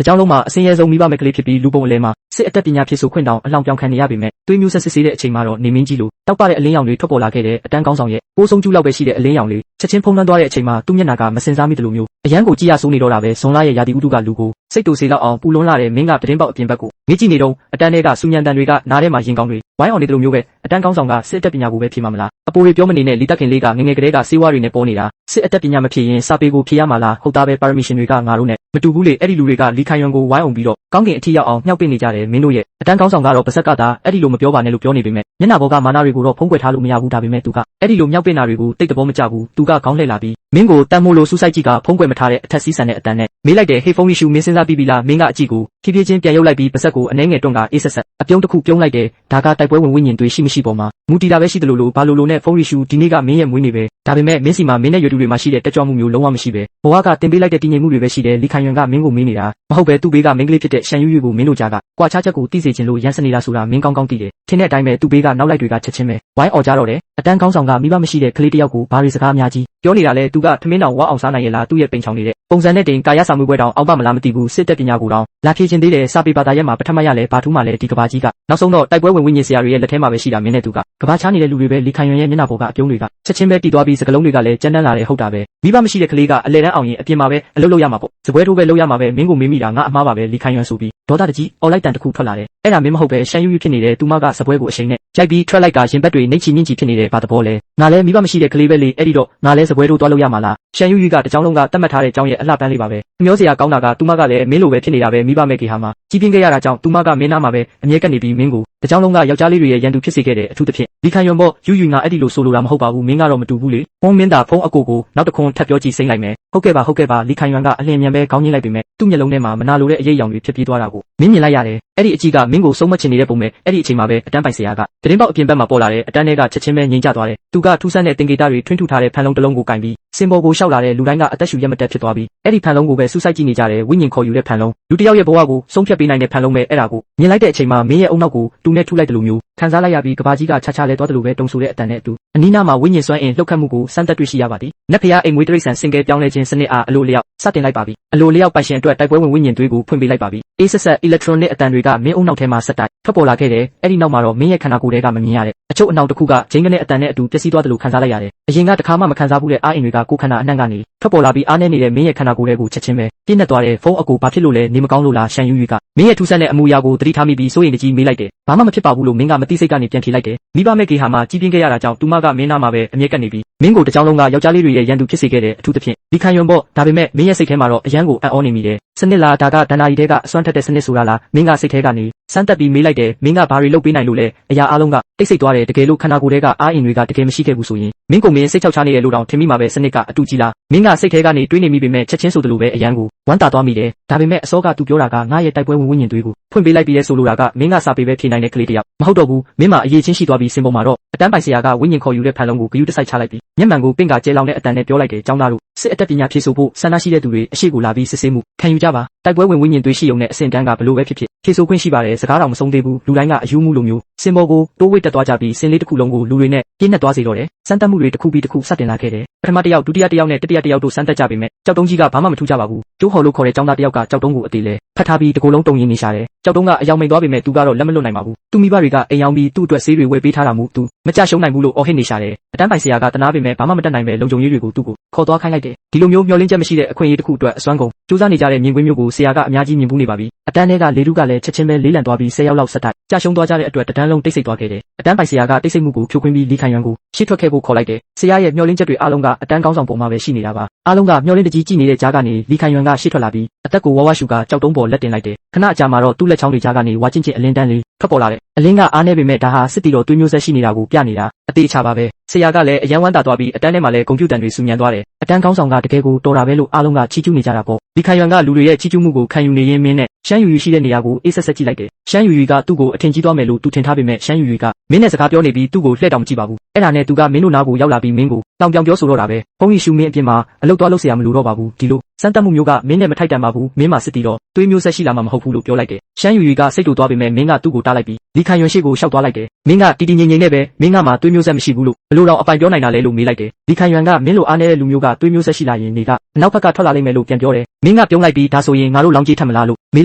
တကြောင်လုံးမှာအစင်းရဲဆုံးမိဘမဲ့ကလေးဖြစ်ပြီးလူပုံအလဲမှာစစ်အသက်ပညာဖြစ်ဆိုခွင့်တောင်အလောင်ပြောင်ခံနေရပေမဲ့သွေးမျိုးဆက်စစ်ဆေးတဲ့အချိန်မှာတော့နေမင်းကြီးလိုတောက်ပတဲ့အလင်းရောင်တွေထွက်ပေါ်လာခဲ့တဲ့အတန်းကောင်းဆောင်ရဲ့ပိုးဆုံးကျူးလောက်ပဲရှိတဲ့အလင်းရောင်လေးချက်ချင်းဖုံးလွှမ်းသွားတဲ့အချိန်မှာသူ့မျက်နှာကမစင်စားမိတယ်လို့မျိုးအရန်ကိုကြည်ရဆိုးနေတော့တာပဲဇွန်လရဲ့ရာသီဥတုကလူကိုစိတ်တူစေလောက်အောင်ပူလွန်းလာတဲ့မင်းကသတင်းပေါက်အပြင်ဘက်ကိုငေ့ကြည့်နေတော့အတန်းတွေကစူညံတန်တွေကနားထဲမှာရင်ကောင်းတွေဝိုင်းအောင်နေတယ်လို့မျိုးပဲအတန်းကောင်းဆောင်ကစစ်အသက်ပညာကိုပဲဖြေမှာမလားအပိုးတွေပြောမနေနဲ့လီတက်ခင်လေးကငငယ်ကလေးကစေးဝါးတွေနဲ့ပေါ်နေတာစစ်အသက်ပညာမဖြေရင်စာပေကိုဖြေရမှာလားဟုတ်သားပဲပါရမီရှင်တွေကငါတို့နဲ့မတူဘူးလေအဲ့ဒီလူတွေကလီခိုင်ယွန်ကိုဝိုင်းအောင်ပြီးတော့ကောင်းကင်အထီရောက်အောင်မြှောက်ပင့်နေကြတယ်မင်းတို့ရဲ့အတန်းကောင်းဆောင်ကတော့ပါဇက်ကသာအဲ့ဒီလိုမပြောပါနဲ့လို့ပြောနေပေမဲ့မျက်နှာပေါ်ကမာနတွေကိုတော့ဖုံးကွယ်ထားလို့မရဘူးဒါပေမဲ့သူကအဲ့ဒီလိုမြှောက်ပင့်တာတွေကိုတိတ်တဘောမကြဘူးသူကခေါင်းလှည့်လာပြီးမင်းကိုတန်မိုးလိုစူးစိုက်ကြည့်ကဖုံးကွယ်မထားတဲ့အထက်စီးဆန်တဲ့အတန်းနဲ့မေးလိုက်တဲ့ဟေးဖုန်းရီရှူမင်းစဉ်းစားပြီးပြီလားမင်းကအကြည့်ကိုဖြည်းဖြည်းချင်းပြန်ရုပ်လိုက်ပြီးပါဇက်ကိုအနှဲငယ်တွန့်ကအေးဆက်ဆက်အပြုံးတစ်ခုပြုံးလိုက်တယ်ဒါကတိုက်ပွဲဝင်ဝိညာဉ်တွေရှိမရှိပေါ်မှာမူတီတာပဲရှိတယ်လို့ဘာလို့နဲ့ဖုန်းရီရှူဒီနေ့ကမင်းရဲ့မွေးနေပဲဒါပေမဲ့မင်းစီမှာမင်းနဲ့ရွယ်တူတွေမှာရှိတဲ့တက်ကြွမှုမျိုးလုံးဝမရှိပဲဘဝကတင်ပေးလိုက်တဲ့တည်ငြိမ်မှုတွေပဲရှိတယ်လီခိုင်ယွန်ကမင်းကိုမေးနေတာမဟုတ်ပဲသူ့ဘေးကမင်းကလေးဖြစ်တဲ့ရှန်ယူယူကိုမင်းတို့ကြားကကွာခြားချက်ကိုသိစေချင်လို့ရန်စနေတာဆိုတာမင်းကောင်းကောင်းသိတယ်ထင်တဲ့အတိုင်းပဲသူ့ဘေးကနောက်လိုက်တွေကချက်ချင်းပဲဝိုင်းအော်ကြတော့တယ်အတန်းကောင်းဆောင်ကမိဘမရှိတဲ့ကလေးတစ်ယောက်ကိုဘာတွေစကားအများကြီးပြောနေတာလဲသူကထမင်းတောင်ဝါအောင်စားနိုင်ရဲ့လားသူ့ရဲ့ပိန်ချောင်နေတဲ့ပုံစံနဲ့တင်ကာယစာမှုပွဲတောင်အောင်ပါမလားမသိဘူးစစ်တက်ပညာကိုတောင်လာဖြေချင်းသေးတယ်စာပေဘာသာရဲ့မှာပထမရလဲဘာထူးမှလဲဒီကဘာကြီးကနောက်ဆုံးတော့တိုက်ပွဲဝင်ဝိညာဉ်ဆရာတွေရဲ့လက်ထဲမှာပဲရှိတာမင်းနဲ့သူကကဘာချားနေတဲ့လူတွေပဲလီခိုင်ယွန်ရဲ့မျက်နှာပေါ်ကအပြုံးတွေကချက်ချင်းပဲတည်သွားပြီးစကလုံးတွေကလည်းကြမ်းတမ်းလာတယ်ဟုတ်တာပဲမိဘမရှိတဲ့ကလေးကအလဲတန်းအောင်ရင်အပြင်မှာပဲအလုပ်လုပ်ရမှာပေါ့စပွဲထိုးပဲလုပ်ရမှာပဲမင်းကိုမေးမိတာငါအမှားပါပဲလီခိုင်ယွန်ဆိုပြီးဒေါသတကြီးအော်လိုက်တန်တစ်ခုထွက်လာတယ်အဲ့ဒါမင်းမဟုတ်ပဲရှန်ယူယူဖြစ်နေတဲ့သူမကစပွဲကိုအချိန်နဲ့ကြိုက်ပြီးထွက်လိုက်ကရင်ဘက်တွေနှိမ့်ချီမြင့်ချီဖြစ်နေတဲ့ဘာသဘောလဲငါလဲမိဘမရှိတဲ့ကလေးပဲလေအဲ့ဒီတော့ငါလဲစပွဲထိုးသွားလုပ်ရမှာလားရှန်ယူယူကတကြောင်လုံးကတတ်မှတ်ထားတဲ့အကြောင်းရဲ့အလှပန်းလေးပါပဲမျောစရာကောင်းတာကသူမကလည်းမင်းလိုပဲဖြစ်နေတာပဲမိဘမဲ့ကေဟာမှာကြီးပြင်းခဲ့ရတာကြောင့်သူမကမင်းနာမှာပဲအမြဲကပ်နေပြီးမင်းကိုတကြောင်လုံးကယောက်ျားလေးတွေရဲ့ရန်သူဖြစ်စေခဲ့တဲ့အထူးသဖြင့်လီခိုင်ယွန်ပေါ့ယူယူငါအဲ့ဒီလိုဆိုလိုတာမဟုတ်ပါဘူးမင်းကတော့မတူဘူးလေဖုန်းမင်းသားဖုန်းအကိုကိုနောက်တစ်ခွန်းထပ်ပြောကြည့်စိမ့်လိုက်မယ်ဟုတ်ကဲ့ပါလီခိုင်ယွန်ကအလင်းမြန်ပဲခေါင်းညှိလိုက်ပေမဲ့သူ့မျက်လုံးထဲမှာမနာလိုတဲ့အရေးအယောင်တွေဖြစ်ပြေးသွားတာကိုမင်းမြင်လိုက်ရတယ်အဲ့ဒီအကြည့်ကမင်းကိုစုံမချင်နေတဲ့ပုံပဲအဲ့ဒီအချိန်မှာပဲအတန်းပိုင်ဆရာကသတင်းပေါက်အပြင်ဘက်မှာပေါ်လာတဲ့အတန်းထဲကချက်ချင်းပဲငြိမ်ကျသွားတယ်သူကထူးဆန်းတဲ့တင်ကေတာတွေထွင်းထူထားတဲ့ဖန်လုံးတစ်လုံးကိုကင်ပြီးစင်ပေါ်ကိုရှောက်လာတဲ့လူတိုင်းကအသက်ရှူရက်မတက်ဖြစ်သွားပြီးအဲ့ဒီဖန်လုံးကိုပဲစူးစိုက်ကြည့်နေကြတယ်ဝိညာဉ်ခေါ်ယူတဲ့ဖန်လုံးလူတစ်ယောက်ရဲ့ဘဝကိုဆုံးဖြတ်ပေးနိုင်တဲ့ဖန်လုံးပဲအဲ့ဒါကိုမြင်လိုက်တဲ့အချိန်မှာမင်းရဲ့အုံနောက်ကိုတူနဲ့ထူလိုက်တယ်လို့မျိုးခံစားလိုက်ရပြီးကဘာကြီးကခြားခြားလဲသွားတယ်လို့ပဲတုံဆိုတဲ့အတန်နဲ့အတူအနီးနားမှာဝိညာဉ်စွမ်းအင်လှုပ်ခတ်မှုကိုစမ်းသပ်တွေ့ရှိရပါသည်နတ်ဖျားအိမ်မွေးတရိတ်ဆန်စင်ကဲပြောင်းလဲခြင်းစနစ်အားအလိုလျောက်စတင်လိုက်ပါပြီအလိုလျောက်ပိုင်ရှင်အတွက်တိုက်ပွဲဝင်ဝိညာဉ်သွေးကိုဖွင့်ပေးလိုက်ပါပြီအေးဆက်ဆက် electronic အတန်တွေကမင်းအုံနောက်ထဲမှာဆက်တိုက်ထွက်ပေါ်လာခဲ့တယ်အဲ့ဒီနောက်မှာတော့မင်းရဲ့ခန္ဓာကိုယ်ထဲကမမြင်ရတဲ့အချုပ်အနှောင်တစ်ခုကဂျင်းကနေအတန်နဲ့အတူပျက်စီးသွားတယ်လို့ခံစားလိုက်ရတယ်အရင်ကတခါမှမခံစားဘူးတဲ့အားအင်တွေကကိုယ်ခန္ဓာအနှံ့ကနေထွက်ပေါ်လာပြီးအားနေနေတဲ့မင်းရဲ့ခန္ဓာကိုယ်ထဲကိုချက်ချင်းပဲပြည့်နှက်သွားတယ်ဖုန်းအကူဘာဖြစ်လို့လဲနေမကောင်းလို့လားရှန်ယူယူကမင်းရဲ့ထူးဆန်းတဲ့အမူအရာကိုသတိထားမိပြီးစိုးရိမ်တကြီးမေးလိုက်တယ်ဘာမှမဖြစ်ပါဘူးလို့မင်းကမသိစိတ်ကနေပြန်ဖြေလိုက်တယ်မိဘမဲ့ကေဟာမှာကြီးပြင်းခဲ့ရတာကြောင့်သူမကမင်းနာမှာပဲအမြဲကပ်နေပြီးမင်းကိုတကြောင်လုံးကယောက်ျားလေးတွေရဲ့ရန်သူဖြစ်စေခဲ့တဲ့အထူးသဖြင့်လီခိုင်ယွန်ပေါ့ဒါပေမဲ့မင်းရဲ့စိတ်ထဲမှာတော့အယမ်းကိုအံ့ဩနေမိတယ်စနစ်လားဒါကဒဏ္ဍာရီတွေကအစွမ်းထက်တဲ့စနစ်ဆိုတာလားမင်းကစိတ်ထဲကနေစမ်းတက်ပြီးမေးလိုက်တယ်မင်းကဘာတွေလုပ်ပေးနိုင်လို့လဲအရာအလုံးကတိတ်ဆိတ်သွားတယ်တကယ်လို့ခန္ဓာကိုယ်ထဲကအားအင်တွေကတကယ်မရှိခဲ့ဘူးဆိုရင်မင်းကိုမင်းစိတ်ချောက်ချနေတယ်လို့တောင်ထင်မိမှာပဲစနစ်ကအတူကြီးလားမင်းကစိတ်ထဲကနေတွေးနေမိပေမဲ့ချက်ချင်းဆိုသလိုပဲအယမ်းကိုဝမ်းသာသွားမိတယ်ဒါပေမဲ့အစောကသူပြောတာကငါရဲ့တိုက်ပွဲဝင်ဝိညာဉ်သွေးကိုဖွင့်ပေးလိုက်ပြီးလဲဆိုလိုတာကမင်းကစာပေပဲဖြေနိုင်တဲ့ကလေးတစ်ယောက်မဟုတ်တော့ဘူးမင်းမှာအရေးချင်းရှိသွားပြီးစင်ပေါ်မှာတော့အတန်းပိုင်ဆရာကဝိညာဉ်ခေါ်ယူတဲ့ဖန်လုံးကိုဂယုတစိုက်ချလိုက်ပြီးမျက်မှန်ကိုပင့်ကကျဲလောင်တဲ့အတန်နဲ့ပြောလိုက်တယ်ကျောင်းသားတို့စစ်အတက်ပညာဖြည့်ဆို့ဖို့ဆန္ဒရှိတဲ့သူတွေအရှိကိုလာပြီးစစ်ဆေးမှုခံယူကြပါတိုက်ပွဲဝင်ဝိညာဉ်သွေးရှိုံနဲ့အဆင့်တန်းကဘလို့ပဲဖြစ်ဖြစ်ဖြည့်ဆို့ခွင့်ရှိပါတယ်စကားတော်မဆုံးသေးဘူးလူတိုင်းကအယူမှုလိုမျိုးစင်ပေါ်ကိုတိုးဝိတ်တက်သွားကြပြီးစင်လေးတစ်ခုလုံးကိုလူတွေနဲ့ပြည့်နှက်သွားစေတော့တယ်စမ်းသပ်မှုတွေတစ်ခုပြီးတစ်ခုစတင်လာခဲ့တယ်ပထမတစ်ယောက်ဒုတိယတစ်ယောက်နဲ့တတိယတစ်ယောက်တို့စမ်းသပ်ကြပေမဲ့ကြောက်တုံးကြီးကဘာမှမထူးကြပါဘူးကျိုးဟော်လို့ခေါ်တဲ့ကျောင်းသားတစ်ယောက်ကကြောက်တုံးကိုအသေးလဲဖတ်ထားပြီးတကိုယ်လုံးတုံရင်းနေရှာတယ်ကြောက်တုံးကအယောင်မိန်သွားပေမဲ့သူကတော့လက်မလွတ်နိုင်ပါဘူးသူမိဘတွေကအိမ်အောင်ပြီးသူ့အတွက်ဆေးတွေဝယ်ပေးထားတာမို့သူမကြရှုံးနိုင်ဘူးလို့အော်ဟစ်နေရှာတယ်အတန်းပိုင်ဆရာကတနာပေမဲ့ဘာမှမတတ်နိုင်ပဲလုံခြုံရေးတွေကိုသူ့ကိုခေါ်သွားခိုင်းလိုက်တယ်ဒီလိုမျိုးမျောလင်းချက်မရှိတဲ့အခွင့်အရေးတစ်ခုအတွက်အစွမ်းကုန်စူးစမ်းနေကြတဲ့မြင်ကွင်းမျိုးကိုဆရာကအများကြီးမြင်ဘူးနေပါပြီအတန်းထဲကလေထုကလည်းချက်ချင်းပဲလေးလံသွားပြီး10 ယောက်လောက်ဆက်တိုက်ကြရှုံးသွားကြတဲ့အတွက်တန်းလုံးတိတ်ဆိတ်သွားခဲ့တယ်အတန်းပိုင်ဆရာကတိတ်ဆိတ်မှုကိုဖြိုခွင်းပြီးလီခိုင်ယွန်ကိုရှေ့ထွက်ခဲ့ဖို့ခေါ်လိုက်တယ်ဆရာရဲ့မျောလင်းချက်တွေအားလုံးကအတန်းကောင်းဆောင်ပေါ်မှာပဲရှိနေတာပါအားလုံးကမျောလင်းတကြီးကြည့်နေတဲ့ကြားကနေလီခိုင်ယွန်ကရှေ့ထွက်လာပြီးအသက်ကိုဝါဝရှူကကြောက်တုံးပေါ်လက်တင်လိုက်တယ်ခဏအကြာမှာတော့သူ့လက်ချောင်းတွေကြားကနေဝါချင်းချင်းအလင်းတန်းလေးထွက်ပေါ်လာတယ်အလင်းကအားနေပေမဲ့ဒါဟာစစ်တီတော်သွေးမျိုးဆက်ရှိနေတာကိုပြနေတာအသေးချပါပဲဆရာကလည်းအယံဝမ်းသာသွားပြီးအတန်းထဲမှာလည်းကွန်ပျူတာတွေစူညံသွားတယ်အတန်းကောင်းဆောင်ကတကယ်ကိုတော်တာပဲလို့အားလုံးကချီးကျူးနေကြတာပေါ့လီခိုင်ယွန်ကလူတွေရဲ့ချီးကျူးမှုကိုခံယူနေရင်းမင်းနဲ့ရှမ်းယူယူရှိတဲ့နေရာကိုအေးဆက်ဆက်ကြည့်လိုက်တယ်ရှမ်းယူယူကသူ့ကိုအထင်ကြီးသွားမယ်လို့သူထင်ထားပေမဲ့ရှမ်းယူယူကမင်းနဲ့စကားပြောနေပြီးသူ့ကိုလှည့်တောင်မကြည့်ပါဘူးအဲ့ဒါနဲ့သူကမင်းတို့နားကိုရောက်လာပြီးမင်းကိုတောင်ပြောင်ပြောဆိုတော့တာပဲဘုန်းကြီးရှူမင်းအပြင်မှာအလုပ်သွားလုပ်เสียရမလို့တော့ပါဘူးဒီလိုစမ်းသပ်မှုမျိုးကမင်းနဲ့မထိုက်တန်ပါဘူးမင်းမှာစစ်တီတော့သွေးမျိုးဆက်ရှိလာမှာမဟုတ်ဘူးလို့ပြောလိုက်တယ်ရှမ်းယူယူကစိတ်တူသွားပေမဲ့မင်းကသူ့ကိုတားလိုက်ပြီးလီခိုင်ယွန်ရှိကိုရှောက်သွားလိုက်တယ်မင်းကတီတီငိမ့်ငိမ့်နဲ့ပဲမင်းကမှသွေးမျိုးဆက်မရှိဘူးလို့ဘလို့တော့အပိုင်ပြောနိုင်တာလဲလို့မေးလိုက်တယ်လီခိုင်ယွန်ကမင်းလိုအားနေတဲ့လူမျိုးကသွေးမျိုးဆက်ရှိလာရင်နေကအနောက်ဘက်ကထွက်လာလိမ့်မယ်လို့ပြန်ပြောတယ် မင်းကပြုံးလိုက်ပြီးဒါဆိုရင်ငါတို့လောင်းကြီးထပ်မလားလို့မေး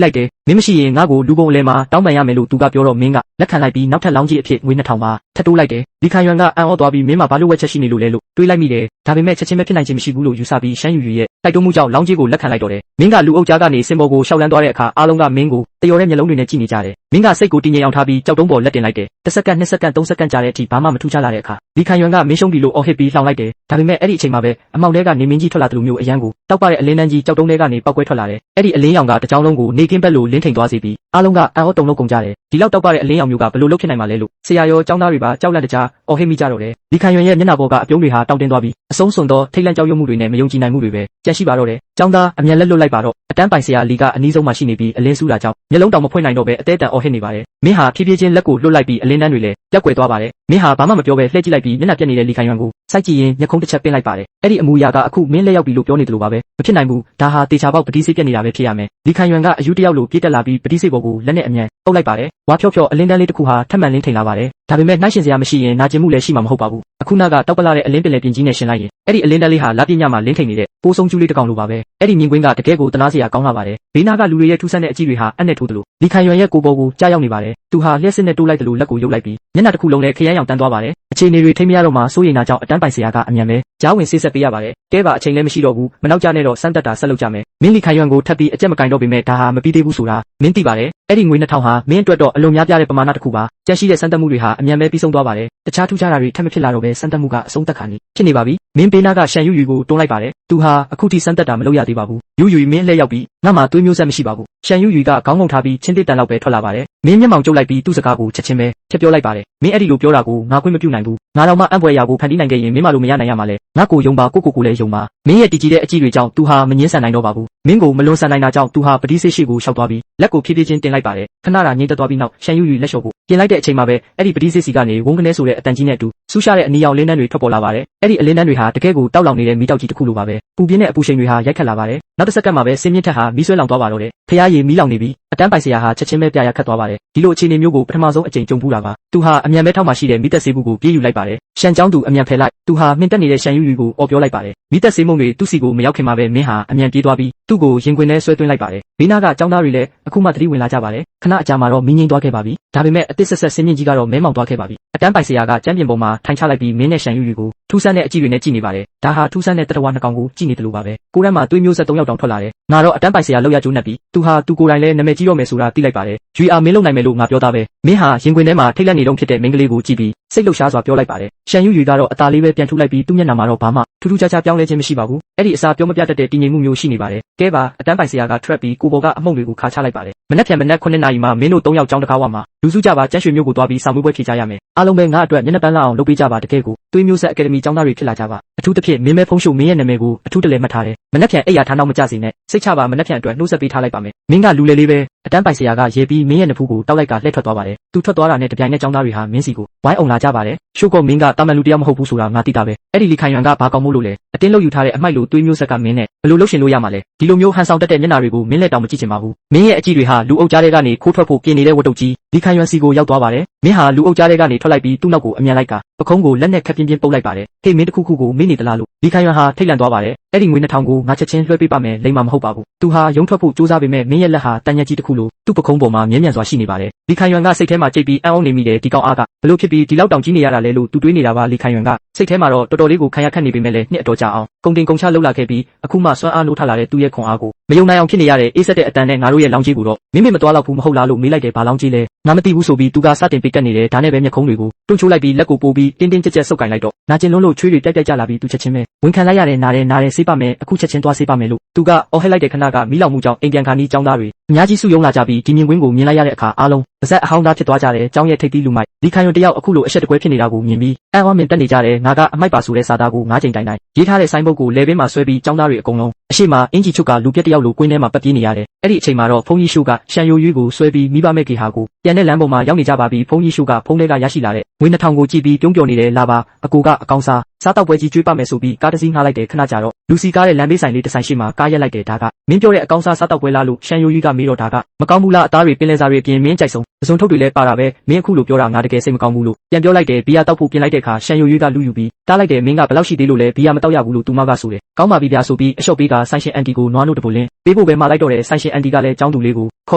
လိုက်တယ်မင်းမရှိရင်ငါ့ကိုလူပုံအလဲမှာတောင်းပန်ရမယ်လို့သူကပြောတော့မင်းကလက်ခံလိုက်ပြီးနောက်ထပ်လောင်းကြီးအဖြစ်ငွေ2000ပါထပ်တိုးလိုက်တယ်ဒီခံရွန်ကအံ့ဩသွားပြီးမင်းမှာဘာလို့ဝက်ချက်ရှိနေလို့လဲလို့တွေးလိုက်မိတယ်ဒါပေမဲ့ချက်ချင်းပဲဖြစ်နိုင်ခြင်းမရှိဘူးလို့ယူဆပြီးရှမ်းယူရဲ့တိုက်တွန်းမှုကြောင့်လောင်းကြီးကိုလက်ခံလိုက်တော့တယ်မင်းကလူအုပ်ကြားကနေစင်ပေါ်ကိုရှောက်လန်းသွားတဲ့အခါအားလုံးကမင်းကိုတယော်တဲ့မျက်လုံးတွေနဲ့ကြည့်နေကြတယ်မင်းကစိတ်ကိုတည်ငြိမ်အောင်ထားပြီးကြောက်တုံးပေါ်လက်တင်လိုက်တယ်တစ်စက္ကန့်2စက္ကန့်3စက္ကန့်ကြာတဲ့အထိဘာမှမထူးခြားလာတဲ့အခါဒီခံရွန်ကမင်းရှုံးပြီလို့အော်ဟစ်ပြီးလှောင်လိုက်တယ်ဒါပေမဲ့အဲ့ဒီအချိန်မှာပဲအမောင်တဲကနေမင်းကြီးထွက်လာတယ်လို့မျိုးအရန်ကိုတောက်ပတဲ့အလင်းတန်းကြီးကြောက်တုံးတဲကနေပောက်ကွဲထွက်လာတယ်အဲ့ဒီအလင်းရောင်ကတကြောင်လုံးကိုနေကင်းဘက်လိုလင်းထိန်သွားစေပြီးအားလုံးကအံ့ဩတုန်လှုပ်ကုန်ကြတယ်ဒီလောက်တောက်ပတဲ့အလင်းရောင်မျိုးကဘယ်လိုလုပ်ဖြစ်နိုင်မှာလဲလို့ဆရာရောကျောင်းသားတွေပါကြောက်လန့်တကြားအော်ဟစ်မိကြတော့တယ်ဒီခံရွန်ရဲ့မျက်နှာပေါ်ကအပြုံးတွေဟာတောင့်တင်းသွားပြီးအဆုံးစွန်သောထိတ်လန့်ကြောက်ရွံ့မှုတွေနဲ့မယုံကြည်နိုင်မှုတွေပဲကြန့်ရှိပါတော့တယ်ကျောင်းသားအမြန်လက်လွတ်လိုက်ပါတော့အတန်းပိုင်ဆရာလီကအနီးဆုံးမှာရှိနေပြီးအလင်းဆူတာကြောင့်မျက်လုံးတောင်မဖွင့်နိုင်တော့ပဲအသေးတန်အော်ဟစ်နေပါတယ်မင်းဟာဖြည်းဖြည်းချင်းလက်ကိုလွတ်လိုက်ပြီးအလင်းတန်းတွေလည်းပျောက်ကွယ်သွားပါတယ်မင်းဟာဘာမှမပြောဘဲလှည့်ကြည့်လိုက်ပြီးမျက်နှာပြက်နေတဲ့လီခံရွန်ကိုစိုက်ကြည့်ရင်မျက်ခုံးတစ်ချက်ပင်းလိုက်ပါတယ်အဲ့ဒီအမူအရာကအခုမင်းလက်ရောက်ပြီလို့ပြောနေတယ်လို့ပါပဲမဖြစ်နိုင်ဘူးဒါဟာတေချာပေါက်ပတိစေးပြက်နေတာပဲဖြစ်ရမယ်လီခံရွန်ကအယူတယောက်လိုပြေးတက်လာပြီးပတိစေးပေါ်ကိုလက်နဲ့အမြန်ပုတ်လိုက်ပါတယ်ဝါဖြော့ဖြော့အလင်းတန်းလေးတစ်ခုဟာထပ်မံလင်းထိန်လာပါတယ်ဒါပေမဲ့နှိုင်းရှင်စရာမရှိရင်နာကျင်မှုလည်းရှိမှာမဟုတ်ပါဘူးအခုနကတောက်ပလာတဲ့အလင်းပင်လေပြင်ကြီးနဲ့ရှင်လိုက်ရင်အဲ့ဒီအလင်းတန်းလေးဟာလာပြညမှာလင်းထိန်နေတဲ့ပိုးဆုံးကျူးလေးတစ်ကောင်လိုပါပဲအဲ့ဒီမြင်ကွင်းကတကယ်ကိုတနာစရာကောင်းလာပါတယ်ဘေးနားကလူတွေရဲ့ထူးဆန်းတဲ့အကြည့်တွေဟာအနဲ့ထိုးတယ်လို့လီခံရွန်ရဲ့ကိုပေါ်ကိုကြားရောက်နေပါတယ်သူဟာလျှက်စစ်နဲ့တိုးလိုက်တယ်လို့လက်ကိုရုပ်လိုက်ပြီးမျက်နှာတစ်ခုလုံးနဲ့ခရမ်းရောင်တန်းသွားပါတယ်အခြေအနေတွေထိမရတော့မှစိုးရိမ်တာကြောင့်အတန်းပိုင်ဆရာကအမြန်ပဲကြားဝင်ဆေးဆက်ပေးရပါတယ်ကဲပါအချိန်လည်းမရှိတော့ဘူးမနောက်ကြနဲ့တော့စမ်းတက်တာဆက်လုပ်ကြမယ်မင်းလီခံရွန်ကိုထပ်ပြီးအကြက်မကင်တော့ပေမဲ့ဒါဟာမပြီးသေးဘူးဆိုတာမင်းသိပါတယ်အဲ့ဒီငွေ2000ဟာမင်းအတွက်တော့အလွန်များပြားတဲ့ပမာဏတစ်ခုပါကြန့်ရှိတဲ့စမ်းတက်မှုတွေဟာအမြန်ပဲပြီးဆုံးသွားပါတယ်တခြားထူးခြားတာတွေထပ်မဖြစ်လာတော့ပဲစမ်းတက်မှုကအဆုံးသတ်ခါနေဖြစ်နေပါပြီမင်းဘေးနားကရှန်ယူယူကိုတွန်းလိုက်ပါတယ်သူဟာအခုထိစမ်းတက်တာမလုပ်ရသေးပါဘူးယူယူမင်းလှည့်ရောက်ပြီးငါမှသွေးမျိုးဆက်မရှိပါဘူးရှန်ယူယူကခေါင်းငုံထားပြီးချင်းတစ်တန်လောက်ပဲထွက်လာပါတယ်မင်းမျက်မှောင်ကျုပ်လိုက်ပြီးသူ့စကားကိုချက်ချင်းပဲဖြတ်ပြောလိုက်ပါတယ်မင်းအဲ့ဒီလိုပြောတာကိုငါခွင့်မပြုနိုင်ဘူးငါတော့မှအံ့ဖွယ်ရာကိုဖန်တီးနိုင်ခဲ့ရင်မင်းမလိုမရနိုင်ရမှာလဲငါကိုယုံပါကိုလည်းယုံပါမင်းရဲ့တည်ကြည်တဲ့အကြည့်တွေကြောင့်သူဟာမငင်းဆန်နိုင်တော့ပါဘူးမင်းကိုမလွန်ဆန်နိုင်တာကြောင့်သူဟာပတိစိတ်ရှိကိုရှောက်သွားပြီးလက်ကိုဖြည်းဖြည်းချင်းတင်လိုက်ပါတယ်ခဏတာငြိမ်သက်သွားပြီးနောက်ရှန်ယူယူလက်လျှော့ဖို့ပြင်လိုက်တဲ့အချိန်မှာပဲအဲ့ဒီပတိစိတ်စီကနေဝုန်းကနေဆိုတဲ့အတန်ကြီးနဲ့အတူဆူးရှာတဲ့အနီရောင်လင်းနှန်းတွေထွက်ပေါ်လာပါတယ်အဲ့ဒီအလင်းနှန်းတွေဟာတကယ်ကိုတောက်လောင်နေတဲ့မီးတောက်ကြီးတစ်ခုလိုပါပဲပူပြင်းတဲ့အပူရှိန်တွေဟာရိုက်ခတ်လာပါတယ်နောက်တစ်စက္ကန့်မှာပဲစင်းမြင့်ထက်ဟာမီးဆွဲလောင်သွားပါတော့တယ်ဖျားရည်မီးလောင်နေပြီးအတန်းပိုင်ဆရာဟာချက်ချင်းပဲပြရခတ်သွားပါတယ်ဒီလိုအခြေအနေမျိုးကိုပထမဆုံးအကြိမ်ကြုံဖူးတာပါသူဟာအမြန်ပဲထောက်မှရှိတဲ့မီးသက်ဆေးဘူးကိုပြေးယူလိုက်ပါတယ်ရှန်ကျောင်းသူအမြန်ဖယ်လိုက်သူဟာမြင့်တက်နေတဲ့ရှန်ယူယူကိုအော်ပြောလိုက်ပါတယ်မီးသက်ဆေးမုံတွေသူ့စီကိုမရောက်ခင်မှာပဲမင်းဟာအမြန်ပြေးသွားပြီးသူ့ကိုရင်ခွင်ထဲဆွဲသွင်းလိုက်ပါတယ်ဘေးနားကကျောင်းသားတွေလည်းအခုမှသတိဝင်လာကြပါတယ်ခဏအကြာမှာတော့မင်းငိမ့်သွားခဲ့ပါပြီဒါပေမဲ့အသစ်ဆက်ဆက်ဆင်းမြင့်ကြီးကတော့မဲမောင်သွားခဲ့ပါပြီအတန်းပိုင်ဆရာကကျမ်းပြင်ပေါ်မှာထိုင်ချလိုက်ပြီးမင်းနဲ့ရှန်ယူယူကိုထူးဆန်းတဲ့အကြည့်တွေနဲ့ကြည့်နေပါတယ်ဒါဟာထူးဆန်းတဲ့တတဝါနှစ်ကောင်ကိုကြည့်နေတယ်လို့ပါပဲကိုရမ်းမှာသွေးမျိုးဆက်3ယောက်တောင်ထွက်လာတယ်ငါတော့အတန်းပိုင်ဆရာလောက်ရကျိုးနေပြီသူဟာသူကိုယ်တိုင်လည်းနာမည်ကြီးတော့မယ်ဆိုတာသိလိုက်ပါတယ်ရွေအားမင်းလုံနိုင်မယ်လို့ငါပြောသားပဲမင်းဟာရင်ခွင်ထဲမှာထိတ်လန့်နေတော့ဖြစ်တဲ့မိန်းကလေးကိုကြည့်ပြီးစိတ်လှုပ်ရှားစွာပြောလိုက်ပါတယ်ရှန်ယူယူကတော့အသာလေးပဲပြန်ထုတ်လိုက်ပြီးသူ့မျက်နှာမှာတော့ဘာမှထူးထူးခြားခြားပြောင်းလဲခြင်းမရှိပါဘူးအဲ့ဒီအစာပြောမပြတတ်တဲ့တည်ငြိမ်မှုမျိုးရှိနေပါတယ်ကဲပါအတန်းပိုင်ဆရာက trap ပြီးကိုပေါ်ကအမှုန့်တွေကိုခါချလိုက်ပါတယ်မနက်ဖြန်မနက်9နာရီမှာမင်းတို့3ယောက်ကျောင်းတကားဝမှာလူစုကြပါကျန်းရွှေမျိုးကိုသွားပြီးစာမွေးပွဲဖြေကြရမယ်အားလုံးပဲငါအတွက်မျက်နှာပန်းလာအောင်လုပ်ပေးကြပါတကယ်ကိုသွေးမျိုးဆက်အကယ်ဒမီကျောင်းသားတွေဖြစ်လာကြပါအထူးသဖြင့်မင်းမဲဖုံးရှုမင်းရဲ့နာမည်ကိုအထူးတလဲမှတ်ထားတယ်မနက်ဖြန်အိယာထားနောက်မကြစေနဲ့စိတ်ချပါမနက်ဖြန်အတွက်နှုတ်ဆက်ပေးထားလိုက်ပါမယ်မင်းကလူလေလေးပဲအတန်းပိုင်ဆရာကရေပြီးမင်းရဲ့နဖူးကိုတောက်လိုက်ကလှည့်ထွက်သွားပါတယ်သူထွက်သွားတာနဲ့တပြိုင်နက်ကျောင်းသားတွေဟာမင်းစီကိုဝိုင်းအောင်လာကြပါတယ်ရှုကောမင်းကတာမန်လူတယောက်မဟုတ်ဘူးဆိုတာငါသိတာပဲအဲ့ဒီလီခိုင်ယွမ်ကဘာကောင်းမို့လို့လဲအတင်းလို့ယူထားတဲ့အမိုက်လိုသွေးမျိုးဆက်ကမင်းနဲ့ဘယ်လိုလုပ်ရှင်လို့ရမှာလဲဒီလိုမျိုးဟန်ဆောင်တက်တဲ့မျက်နှာတွေကိုမင်းလက်တောင်မကြည့်ချင်ပါဘူးမင်းရဲ့အကြည့်တွေဟာလူအုပ်ကြားတွေကနေခိုးထွက်ဖို့ပြင်နေတဲ့ဝတ်တုပ်ကြီးလီခိုင်ယွမ်စီကိုရောက်သွားပါတယ်မင်းဟာလူအုပ်ကြားတွေကနေထွက်လိုက်ပြီးသူ့နောက်ကိုအမြန်လိုက်ကပခုံးကိုလက်နဲ့ခက်ပြင်းပြင်းပုတ်လိုက်ပါတယ်ဟေ့မင်းတစ်ခုခုကိုမင်းနေသလားလို့လီခိုင်ယွမ်ဟာထိတ်လန့်သွားပါတယ်အဲ့ဒီငွေ2000ကိုငါချက်ချင်းလွှဲပေးပါမယ်လိမ္မာမဟုတ်ပါဘူးသူဟာရုံထွက်ဖို့ကြိုးစားပေမဲ့မင်းရဲ့လက်ဟာတန်ညက်ကြီးတစ်ခုလိုသူ့ပခုံးပေါ်မှာမြဲမြံစွာရှိနေပါတယ်လီခိုင်ယွမ်ကစိတ်ထဲမှာကြိတ်ပြီးအံ့ဩနေမိတယ်ဒီကောင်အားကဘလို့ဖြစ်ပြီးဒီလောက်တောင်ကြီးနေရတာလဲလို့သူတွေးနေတာပါလီခိုင်ယွမ်ကစိတ်ထဲမှာတော့တော်တော်လေးကိုခံရခက်နေပေမဲ့လည်းနှစ်အတော်ကြာအောင်ကုန်တင်ကုန်ချလှုပ်လာခဲ့ပြီးအခုမှစွမ်းအားနိုးထလာတဲ့သူ့ရဲ့ခွန်အားကိုမယုံနိုင်အောင်ဖြစ်နေရတဲ့အေးဆက်တဲ့အတန်နဲ့ငါတို့ရဲ့လောင်းကြီးကိုတော့မင်းမသွားတော့ဘူးမဟုတ်လားလို့မေးလိုက်တယ်ဘာလောင်းကြီးလဲငါမသိဘူးဆိုပြီးသူကစတင်ပိတ်ကတ်နေတယ်ဒါနဲ့ပဲမျက်ခုံးတွေကိုတွန်းချိုးလိုက်ပြီးလက်ကိုပိုးပြီးတင်းတင်းကြပ်ကြပ်ဆုပ်ကင်လိုက်တော့နာကျင်လုံးလို့ချွေးတွေတိုက်တိုက်ကြလာပြီးသူချက်ချင်းပဲဝန်ခံလိုက်ရတယ်နားတယ်ဆေးပါမယ်အခုချက်ချင်းသွားဆေးပါမယ်လို့သူကအော်ဟစ်လိုက်တဲ့ခဏကမီးလောင်မှုကြောင့်အိမ်ပြန်ခါနီးចောင်းသားတွေအများကြီးစုယုံလာကြပြီးဒီမြင်ကွင်းကိုမြင်လိုက်ရတဲ့အခါအားလုံးပါဇက်အဟောင်းသားဖြစ်သွားကြတယ်ចောင်းရဲ့ထိပ်သီးလူမိုက်လီခိုင်ယွမ်တယောက်အခုလိုအဆက်တကွဲဖြစ်နေတာကိုမြင်ပြီးအံ့ဩမြင်တက်နေကြတယ်ငါကအမိုက်ပါဆိုတဲ့စာသားကို9ချိန်တိုင်ရေးထားတဲ့ဆိုင်းဘုတ်ကိုလေဘင်းမှာဆွဲပြီးចောင်းသားတွေအကုန်လုံးအရှိမအင်ဂျီချုပ်ကလူပြက်တယောက်လိုကွင်းထဲမှာပတ်ပြေးနေရတယ်အဲ့ဒီအချိန်မှာတော့ဖုန်းကြီးရှုကရှန်ယိုရွေးကိုဆွဲပြီးမိဘမဲ့ကေဟာကိုပြန်တဲ့လမ်းပေါ်မှာရောက်နေကြပါပြီဖုန်းကြီးရှုကဖုန်းထဲကရရှိလာတဲ့ငွေ2000ကိုကြည့်ပြီးပြုံးပျော်နေတယ်လာပါအကိုကအကောင်းစား စားတောက်ပွဲကြီးကျွေးပါမယ်ဆိုပြီးကားတစ်စီးငှားလိုက်တယ်ခဏကြာတော့လူစီကားတဲ့လမ်းဘေးဆိုင်လေးတစ်ဆိုင်ရှိမှကားရက်လိုက်တယ်ဒါကမင်းပြောတဲ့အကောင်းစားတောက်ပွဲလားလို့ရှန်ယိုယီကမေးတော့ဒါကမကောင်းဘူးလားအသားတွေပင်လယ်စာတွေပြင်မင်းကြိုက်ဆုံးပစုံထုတ်တွေလည်းပါတာပဲမင်းအခုလိုပြောတာငါတကယ်စိတ်မကောင်းဘူးလို့ပြန်ပြောလိုက်တယ်ဘီယာတောက်ဖို့ပြင်လိုက်တဲ့အခါရှန်ယိုယီကလူယူပြီးတားလိုက်တယ်မင်းကဘယ်လောက်ရှိသေးလို့လဲဘီယာမတောက်ရဘူးလို့သူမကဆိုတယ်ကောင်းပါပြီဗျာဆိုပြီးအလျှော့ပေးကဆိုင်ရှင်အန်တီကိုနွားနို့တပုတ်လင်းပေးဖို့ပဲမှလိုက်တော့တယ်ဆိုင်ရှင်အန်တီကလည်းចောင်းသူလေးကိုခေါ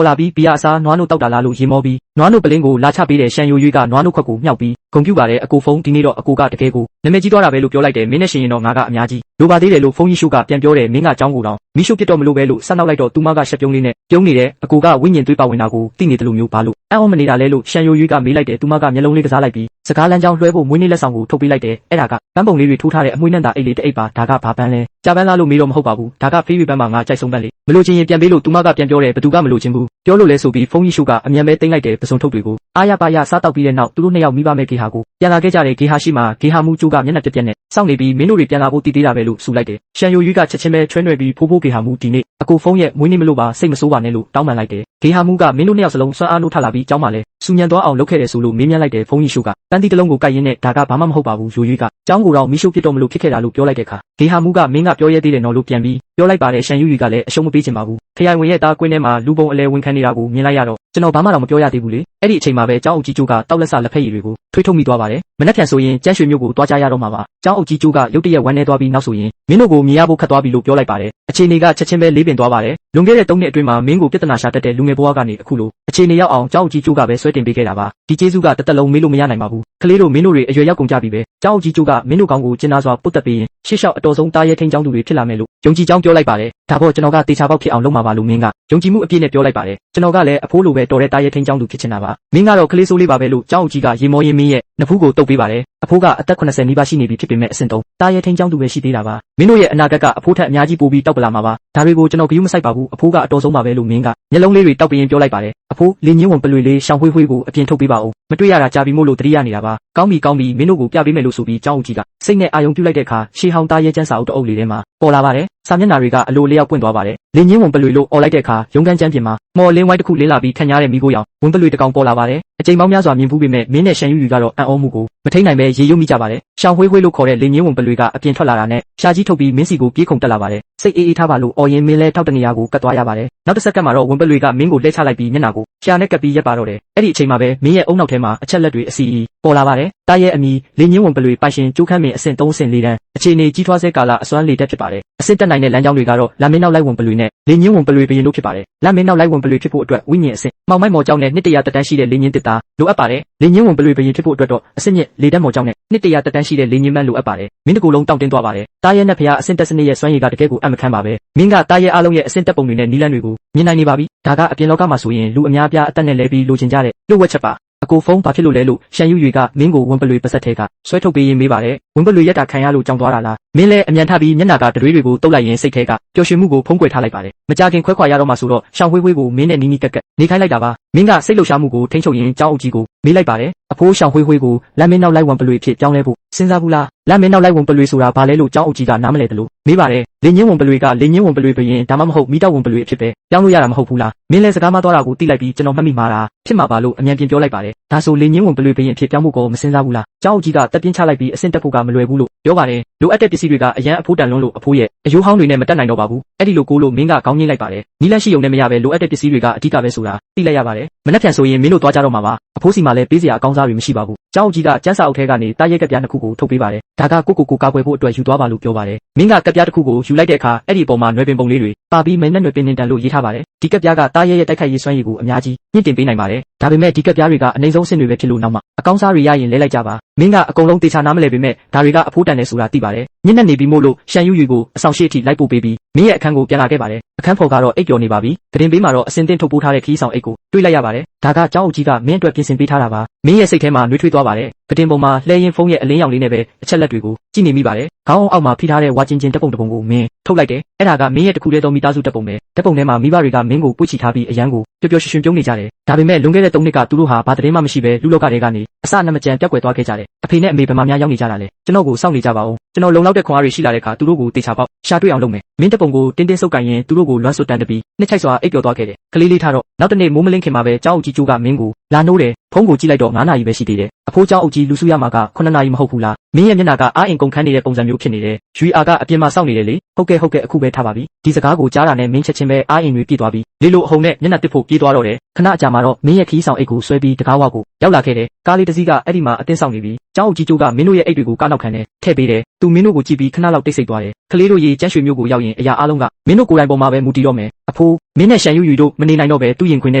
်လာပြီးဘီယာအစားနွားနို့တောက်တာလားလို့ရေမောပြီးနွားနို့ပလင်းကိုလာချပေးတယ်ရှန်ယိုယီကနွားနို့ခွက်ကိုမြောက်ပြီးဂုံပြူပါတယ်အကိုဖုန်းဒီနေ့တော့အကိုကတကယ်ကိုနာမည်ကြီးသွားတာပဲလို့ပြောလိုက်တယ်မင်းနဲ့ရှင်ရင်တော့ငါကအများကြီးလိုပါသေးတယ်လို့ဖုန်းကြီးရှုကပြန်ပြောတယ်မင်းကចောင်းကိုတောင်မီးရှို့ပြစ်တော့မလို့ပဲလို့ဆက်နောက်လိုက်တော့သူမကရှက်ပြုံးလေးနဲ့ပြုံးနေတယ်အကိုကဝိညာဉ်သွေးပါဝင်တာကိုသိနေတယ်လို့မျိုးပါလို့အံ့ဩမနေတာလဲလို့ရှန်ယိုယီကမေးလိုက်တယ်သူမကမျက်လုံးလေးကစားလိုက်ပြီးစကားလမ်းကြောင်းလွှဲဖို့မွေးနေ့လက်ဆောင်ကိုထုတ်ပေးလိုက်တယ်အဲ့ဒါကပန်းပုံလေးတွေထိုးထားတဲ့အမွှေးနဲ့တာအိတ်လေးတစ်အိတ်ပါဒါကဘာပန်းလဲကြာပန်းလားလို့မေးတော့မဟုတ်ပါဘူးဒါကဖေးရွေပန်းမှာငါကြိုက်ဆုံးပန်းလေးမလို့ချင်းရင်ပြန်ပေးလို့သူမကပြန်ပြောတယ်ဘသူကမလို့ချင်းဘူးပြောလို့လဲဆိုပြီးဖုန်းကြီးရှုကအမြန်ပဲတိမ့်လိုက်တယ်ပစုံထုတ်တွေကိုအားရပါရစားတောက်ပြီးတဲ့နောက်သူတို့နှစ်ယောက်မိဘမဲ့ဂေဟာကိုပြန်လာခဲ့ကြတယ်ဂေဟာရှိမှာဂေဟာမူကျိုးကမျက်နှာပြက်ပြက်နဲ့စောင့်နေပြီးမင်းတို့တွေပြန်လာဖို့တည်သေးတာပဲလို့ဆူလိုက်တယ်ရှန်ယိုယီကချက်ချင်းပဲချွဲနွယ်ပြီးဖိုးဖိုးဂေဟာမူဒီနေ့အကိုဖုန်းရဲ့မွေးနေ့မလို့ပါစိတ်မဆိုးပါနဲ့လို့တောင်းပန်လိုက်တယ်ဂေဟာမူကမင်းတို့နှစ်ယောက်စလုံးစွမ်းအားလို့ထလာပြီးကြောင်းပါလဲစူညံသွားအောင်လုပ်ခဲ့တယ်ဆိုလို့မေးမြန်းလိုက်တယ်ဖုန်းကြီးရှုကတန်းတီတစ်လုံးကိုကိုက်ရင်းနဲ့ဒါကဘာမှမဟုတ်ပါဘူးယိုယီကကြောင်းကိုတော့မီးရှို့ပြစ်တော့မလို့ဖြစ်ခဲ့တာလို့ပြောလိုက်တဲ့အခါဂေဟာမူကမင်းကပြောရဲသေးတယ်နော်လို့ပြန်ပြီးပြောလိုက်ပါတယ်ရှန်ယိုယီကလည်းအရှုံးမပေးချင်ပါဘူးခရိုင်ဝင်ရဲ့သားကွင်းထဲမှာလူပုံအလဲဝင်ခံနေတာကိုမြင်လိုက်ရတော့ကျွန်တော်ဘာမှတော့မပြောရသေးဘူးလေအဲ့ဒီအချိန်မှာပဲကျောင်းအုပ်ကြီးကျိုးကတောက်လက်ဆလက်ဖက်ရည်တွေကိုထွေးထုတ်မိသွားပါတယ်မနှက်ဖြန်ဆိုရင်ကျန်းရွှေမျိုးကိုတွားကြရတော့မှာပါကျောင်းအုပ်ကြီးကျိုးကရုတ်တရက်ဝမ်းနေသွားပြီးနောက်ဆိုရင်မင်းတို့ကိုမြင်ရဖို့ခက်သွားပြီလို့ပြောလိုက်ပါတယ်အခြေအနေကချက်ချင်းပဲလေးပင်သွားပါတယ်လွန်ခဲ့တဲ့3နှစ်အတွင်းမှာမင်းကိုပြဿနာရှာတတ်တဲ့လူငယ်ဘဝကနေအခုလိုအခြေအနေရောက်အောင်ကျောင်းအုပ်ကြီးကျိုးကပဲဆွဲတင်ပေးခဲ့တာပါဒီကျေးဇူးကတစ်သက်လုံးမေးလို့မရနိုင်ပါဘူးကလေးတို့မင်းတို့တွေအရွယ်ရောက်ကုန်ကြပြီပဲကျောင်းအုပ်ကြီးကျိုးကမင်းတို့ကောင်းကိုကျင်းသားစွာပုတ်တက်ပေးရင်ရှေ့လျှောက်အတော်ဆုံးတားရဲထိန်ကျောင်းသူတွေဖြစ်လာမယ်လို့ယုံကြည်ကြောင်းပြောလိုက်ပါတယ်ဒါပေါ့ကျွန်တော်ကတေချာပေါက်ဖြစ်အောင်လုပ်မှာပါလို့မင်းကယုံကြည်မှုအပြည့်နဲ့ပြောလိုက်ပါတယ်ကျွန်တော်ကလည်းအဖိုးလိုပဲတော်တဲ့တားရဲထိန်ကျောင်းသူဖြစ်ချင်တာပါမင်းကတော့ကလေးဆိုးလေးပါပဲလို့ကျောင်းအုပ်ကြီးကရေမောရင်မင်းရဲ့နဖူးကိုတုပ်ပေးပါတယ်အဖိုးကအသက်80နီးပါးရှိနေပြီဖြစ်ပေမဲ့အဆင့်3တားရဲထိန်ကျောင်းသူပဲရှိသေးတာပါမင်းတို့ရဲ့အနာဂတ်ကအဖိုးထက်အများကြီးပိုပြီးတောက်ပလာမှာပါဒါတွေကိုကျွန်တော်ဂရုမစိုက်ပါဘူးအဖိုးကအတော်ဆုံးပါပဲလို့မင်းကမျက်လုံးလေးတွေတောက်ပြင်းပြောလိုက်ပါတယ်အဖိုးလင်းညင်းဝင်ပလွေလေးရှောင်ဝှေးဝှေးကိုအပြင်ထုတ်ပေးပါဦးမတွေ့ရတာကြာပြီမို့လို့တတိယနေတာပါကောင်းပြီမင်းတို့ကိုပြပေးမယ်လို့ဆိုပြီးကျောင်းအုပ်ကြီးကစိတ်နဲ့အာယုံပြုတ်လိုက်တဲ့အခါရှေးဟောင်းတားရဲကျန်းစာအုပ်တအုပ်လေးထဲမှာပေါ်လာပါတယ်စာမျက်နှာတွေကအလိုလျောက်ပွင့်သွားပါတယ်လင်းညင်းဝင်ပလွေလို့អော်လိုက်တဲ့အခါရုံးကန်းကျန်းပြင်မှာမော်လင်းဝိုင်းတစ်ခုလင်းလာပြီးခန့်ညားတဲ့မိကိုရောင်ဝင်ပလွေတစ်ကောင်ပေါ်လာပါတယ်အချိန်ပေါင်းများစွာမြင်ဖူးပေမဲ့မင်းနဲ့ရှန်ယူယူကတော့အံ့ဩမှုကိုမထိန်နိုင်ပဲရေရုပ်မိကြပါတယ်ရှောင်ဝှေးဝှေးလို့ခေါ်တဲ့လင်းညင်းဝင်ပလွေကအပြင်ထွက်လာတာနဲ့ရှာကြီးထုတ်ပြီးမင်းစီကိုပြေးခုန်တက်လာပါတယ်စိတ်အေးထားပါလို့អော်ရင်မင်းလဲထောက်တနေရာကိုကတ်သွားရပါတယ်နောက်တစ်စက္ကန့်မှာတော့ဝင်ပလွေကမင်းကိုလှည့်ချလိုက်ပြီးမျက်နှာကိုရှာနဲ့ကပ်ပြီးရက်ပါတော့တယ်အဲ့ဒီအချိန်မှာပဲမင်းရဲ့အုံနောက်ထဲမှာအချက်လက်တွေအစီအီပေါ်လာပါတယ်တားရဲ့အမီလင်းညင်းဝင်ပလွေပိုင်ရှင်ကျိုးခမ်းမင်းအဆင့်3အဆင့်4တန်းအခြေအနေကြီးထွားဆဲကာလအစွမ်းလေတက်ဖြစ်ပါတယ်အဆင့်တက်နိုင်တဲ့လမ်းကြောင်းတွေကတော့လမ်းမင်းနောက်လိုက်ဝင်ပလွေနဲ့လင်းညင်းဝင်ပလွေဘရင်တို့ဖြစ်ပါတယ်လမ်းမင်းနောက်လိုက်ဝင်ပလွေဖြစ်ဖို့အတွက်ဝိညာဉ်အဆင့်မောင်မိုက်မော်ကြောင်းနဲ့နှစ်တရာတက်တန်းရှိတဲ့လင်းညင်းတစ်သားလိုအပ်ပါတယ်လင်းညင်းဝင်ပလွေဘရင်ဖြစ်ဖို့အတွက်တော့အဆင့်မြင့်လေတက်မော်ကြောင်းနဲ့နှစ်တရာတက်တန်းရှိတဲ့လင်းညင်းမန်းလိုအပ်ပါတယ်မင်းတကူလုံးတောင့်တင်းသွားပါတယ်တားရဲ့နဲ့ဖျားအဆင့်တက်စနစ်ရဲ့စွမ်းရည်ကတကယ်ကိုအံ့မခန်းပါပဲမင်းကတားရဲ့အားလုံးရဲ့အဆင့်တက်ပုံတွေနဲ့နီးလန်းတွေကိုမြင်နိုင်နေပါပြီဒါကအပြင်လောကမှာဆိုရင်လူအများပြားအသက်နဲ့လဲပြီးလိုချင်ကြတဲ့လှုပ်ဝက်ချက်ပါအကိုဖုန်းဘာဖြစ်လို့လဲလို့ရှန်ယူယူကမင်းကိုဝင်ပလွေပါဆက်ထဲကဆွဲထုတ်ပေးရင်မေးပါတယ်ဝင်ပလွေရက်တာခံရလို့ကြောင်သွားတာလားမင်းလည်းအမြန်ထပြီးမျက်နှာကတရွေးတွေကိုတုပ်လိုက်ရင်စိတ်ထဲကပျော်ရွှင်မှုကိုဖုံးကွယ်ထားလိုက်ပါတယ်မကြခင်ခွဲခွာရတော့မှဆိုတော့ရှောင်ဝှေးဝှေးကိုမင်းနဲ့နီးနီးကက်ကက်နေခိုင်းလိုက်တာပါမင်းကစိတ်လှုပ်ရှားမှုကိုထိန်းချုပ်ရင်ကြောင်းအုပ်ကြီးကိုမေးလိုက်ပါတယ်အဖိုးရှောင်ဝှေးဝှေးကိုလမ်းမင်းနောက်လိုက်ဝင်ပလွေဖြစ်ပြောင်းလဲဖို့စဉ်းစားဘူးလားလမ်းမင်းနောက်လိုက်ဝင်ပလွေဆိုတာဘာလဲလို့ကြောင်းအုပ်ကြီးကနားမလဲတယ်လို့မေးပါတယ်လင်းညင်းဝင်ပလွေကလင်းညင်းဝင်ပလွေဘရင်ဒါမှမဟုတ်မိတောက်ဝင်ပလွေဖြစ်ပဲပြောင်းလို့ရတာမဟုတ်ဘူးလားမင်းလည်းစကားမသွားတာကိုသိလိုက်ပြီးကျွန်တော်မှတ်မိမှာလားဖြစ်မှာပါလို့အမြန်ပြင်ပြောလိုက်ပါတယ်ဒါဆိုလင်းညင်းဝင်ပလွေဘရင်ဖြစ်ပြောင်းဖို့ကိုမစဉ်းစားဘူးလားကြောင်းအုပ်ကြီးကတက်ပြင်းချလိုက်ပြီးအဆင့်တက်ဖို့ကမလွယ်ဘူးလို့ပြောပါတယ်လိုအပ်တဲ့ပစ္စည်းတွေကအရန်အဖိုးတန်လွန်းလို့အဖိုးရဲ့အယိုးဟောင်းတွေနဲ့မတက်နိုင်တော့ပါဘူးအဲ့ဒီလိုကိုလို့မင်းကကောင်းငိမ့်လိုက်ပါတယ်နီးလန့်ရှိုံနဲ့မရပဲလိုအပ်တဲ့ပစ္စည်းတွေကအဓိကပဲဆိုတာသိလိုက်ရပါတယ်မနှက်ဖြန်ဆိုရင်မင်းတို့သွားကြတော့မှာပါအဖိုးစီမှာလည်းပေးစရာအကောင်းစားတွေမရှိပါဘူးကျောင်းအုပ်ကြီးကကျန်းစာအုပ်ထဲကနေတားရဲကပ်ပြားနှစ်ခုကိုထုတ်ပေးပါတယ်ဒါကကိုကာကွယ်ဖို့အတွက်ယူသွားပါလို့ပြောပါတယ်မင်းကကပ်ပြားတစ်ခုကိုယူလိုက်တဲ့အခါအဲ့ဒီအပေါ်မှာနွယ်ပင်ပုံလေးတွေပါပြီးမင်းနဲ့နွယ်ပင်တင်တန်လို့ရေးထားပါတယ်ဒီကပ်ပြားကတားရဲရဲ့တိုက်ခိုက်ရေးစွမ်းရည်ကိုအများကြီးမြင့်တင်ပေးနိုင်ပါတယ်ဒါပေမဲ့ဒီကပ်ပြားတွေကအနိုင်ဆုံးအဆင့်တွေပဲဖြစ်လို့နောက်မှအကောင်းစားတွေရရင်လဲလိုက်ကြပါမင်းကအကုန်လုံးတေချာနားမလဲပေမဲ့ဒါတွေကအဖိုးတန်တယ်ဆိုတာသိပါတယ်ညစ်နဲ့နေပြီးမို့လို့ရှန်ယူယူကိုအဆောင်ရှိအထိလိုက်ပို့ပေးပြီးမင်းရဲ့အခန်းကိုပြန်လာခဲ့ပါတယ်အခန်းဖော်ကတော့အိပ်ပျော်နေပါပြီဂရင်ပေးမှာတော့အစင်တင်ထုတ်ပိုးထားတဲ့ခီးဆောင်အိတ်ကိုတွေ့လိုက်ရပါတယ်ဒါကကျောင်းအုပ်ကြီးကမင်းအတွက်ပြင်ဆင်ပေးထားတာပါမင်းရဲ့စိတ်ထဲမှာနှွေးထွေးသွားပါတယ်ဂရင်ပုံမှာလှဲရင်ဖုန်းရဲ့အလင်းရောင်လေးနဲ့ပဲအချက်လက်တွေကိုကြည့်နေမိပါတယ်ခေါင်းအောက်မှာဖိထားတဲ့ဝါကျင်တပ်ပုံတစ်ပုံကိုမင်းထုတ်လိုက်တယ်အဲ့ဒါကမင်းရဲ့တစ်ခုတည်းသောမိသားစုတပ်ပုံပဲတပ်ပုံထဲမှာမိဘတွေကမင်းကိုပွေ့ချီထားပြီးအရန်ကိုပျော်ပျော်ရွှင်ရွှင်ပြုံးနေကြတယ်ဒါပေမဲ့လွန်ခဲ့တဲ့3နှစ်ကသူတို့ဟာဘာသတင်းမှမရှိပဲလူလောကတွေကနေအစနမကြံပြက်ကွယ်သွားခဲ့ကြတယ်အဖေနဲ့အမေဘယ်မှာများရောက်နေကြတာလဲကျွန်တော်ကိုစောင့်နေကြပါဦးကျွန်တော်လုံလောက်တဲ့ခွန်အားတွေရှိလာတဲ့အခါသူတို့ကိုတေချာပေါက်ရှာတွေ့အောင်လုပ်မယ်မင်းတပ်ပုံကိုတင်းတင်းဆုပ်ကန်ရင်သူတို့ကိုလွမ်းဆွတ်တန်းတပြီးနှစ်ချိုက်စွာအိပ်ပျော်သွားခဲ့တယ်ကလေးလေးထားတော့နောက်တနေ့မိုးမလင်းခင်မှာပဲကျောင်းအုပ်ကြီးကျိုးကမင်းကိုလာနိုးတယ် ဖုန်းကိုကြည့်လိုက်တော့9နာရီပဲရှိသေးတယ်အဖိုးเจ้าအုပ်ကြီးလူစုရမှာက9နာရီမဟုတ်ဘူးလားမင်းရဲ့မျက်နှာကအားအင်ကုန်ခန်းနေတဲ့ပုံစံမျိုးဖြစ်နေတယ်ရွှေအာကအပြင်မှာစောင့်နေတယ်လေဟုတ်ကဲ့အခုပဲထားပါပြီဒီစကားကိုကြားတာနဲ့မင်းချက်ချင်းပဲအားအင်တွေပြည့်သွားပြီလေလိုအဟုန်နဲ့မျက်နှာတစ်ဖို့ပြေးသွားတော့တယ်ခဏအကြာမှာတော့မင်းရဲ့ခီးဆောင်အိတ်ကိုဆွဲပြီးတကားဝကိုရောက်လာခဲ့တယ်ကားလေးတစ်စီးကအဲ့ဒီမှာအတင်းဆောင်နေပြီเจ้าအုပ်ကြီးကျိုးကမင်းတို့ရဲ့အိတ်တွေကိုကားနောက်ခံနဲ့ထည့်ပေးတယ်သူမင်းတို့ကိုကြည့်ပြီးခဏလောက်တိတ်ဆိတ်သွားတယ်ကလေးတို့ရေကျန်းရွှေမျိုးကိုရောက်ရင်အရာအလုံးကမင်းတို့ကိုယ်တိုင်ပေါ်မှာပဲမူတည်တော့မယ်အဖိုးမင်းနဲ့ရှန်ယူယူတို့မနေနိုင်တော့ပဲသူ့ရင်ခွင်န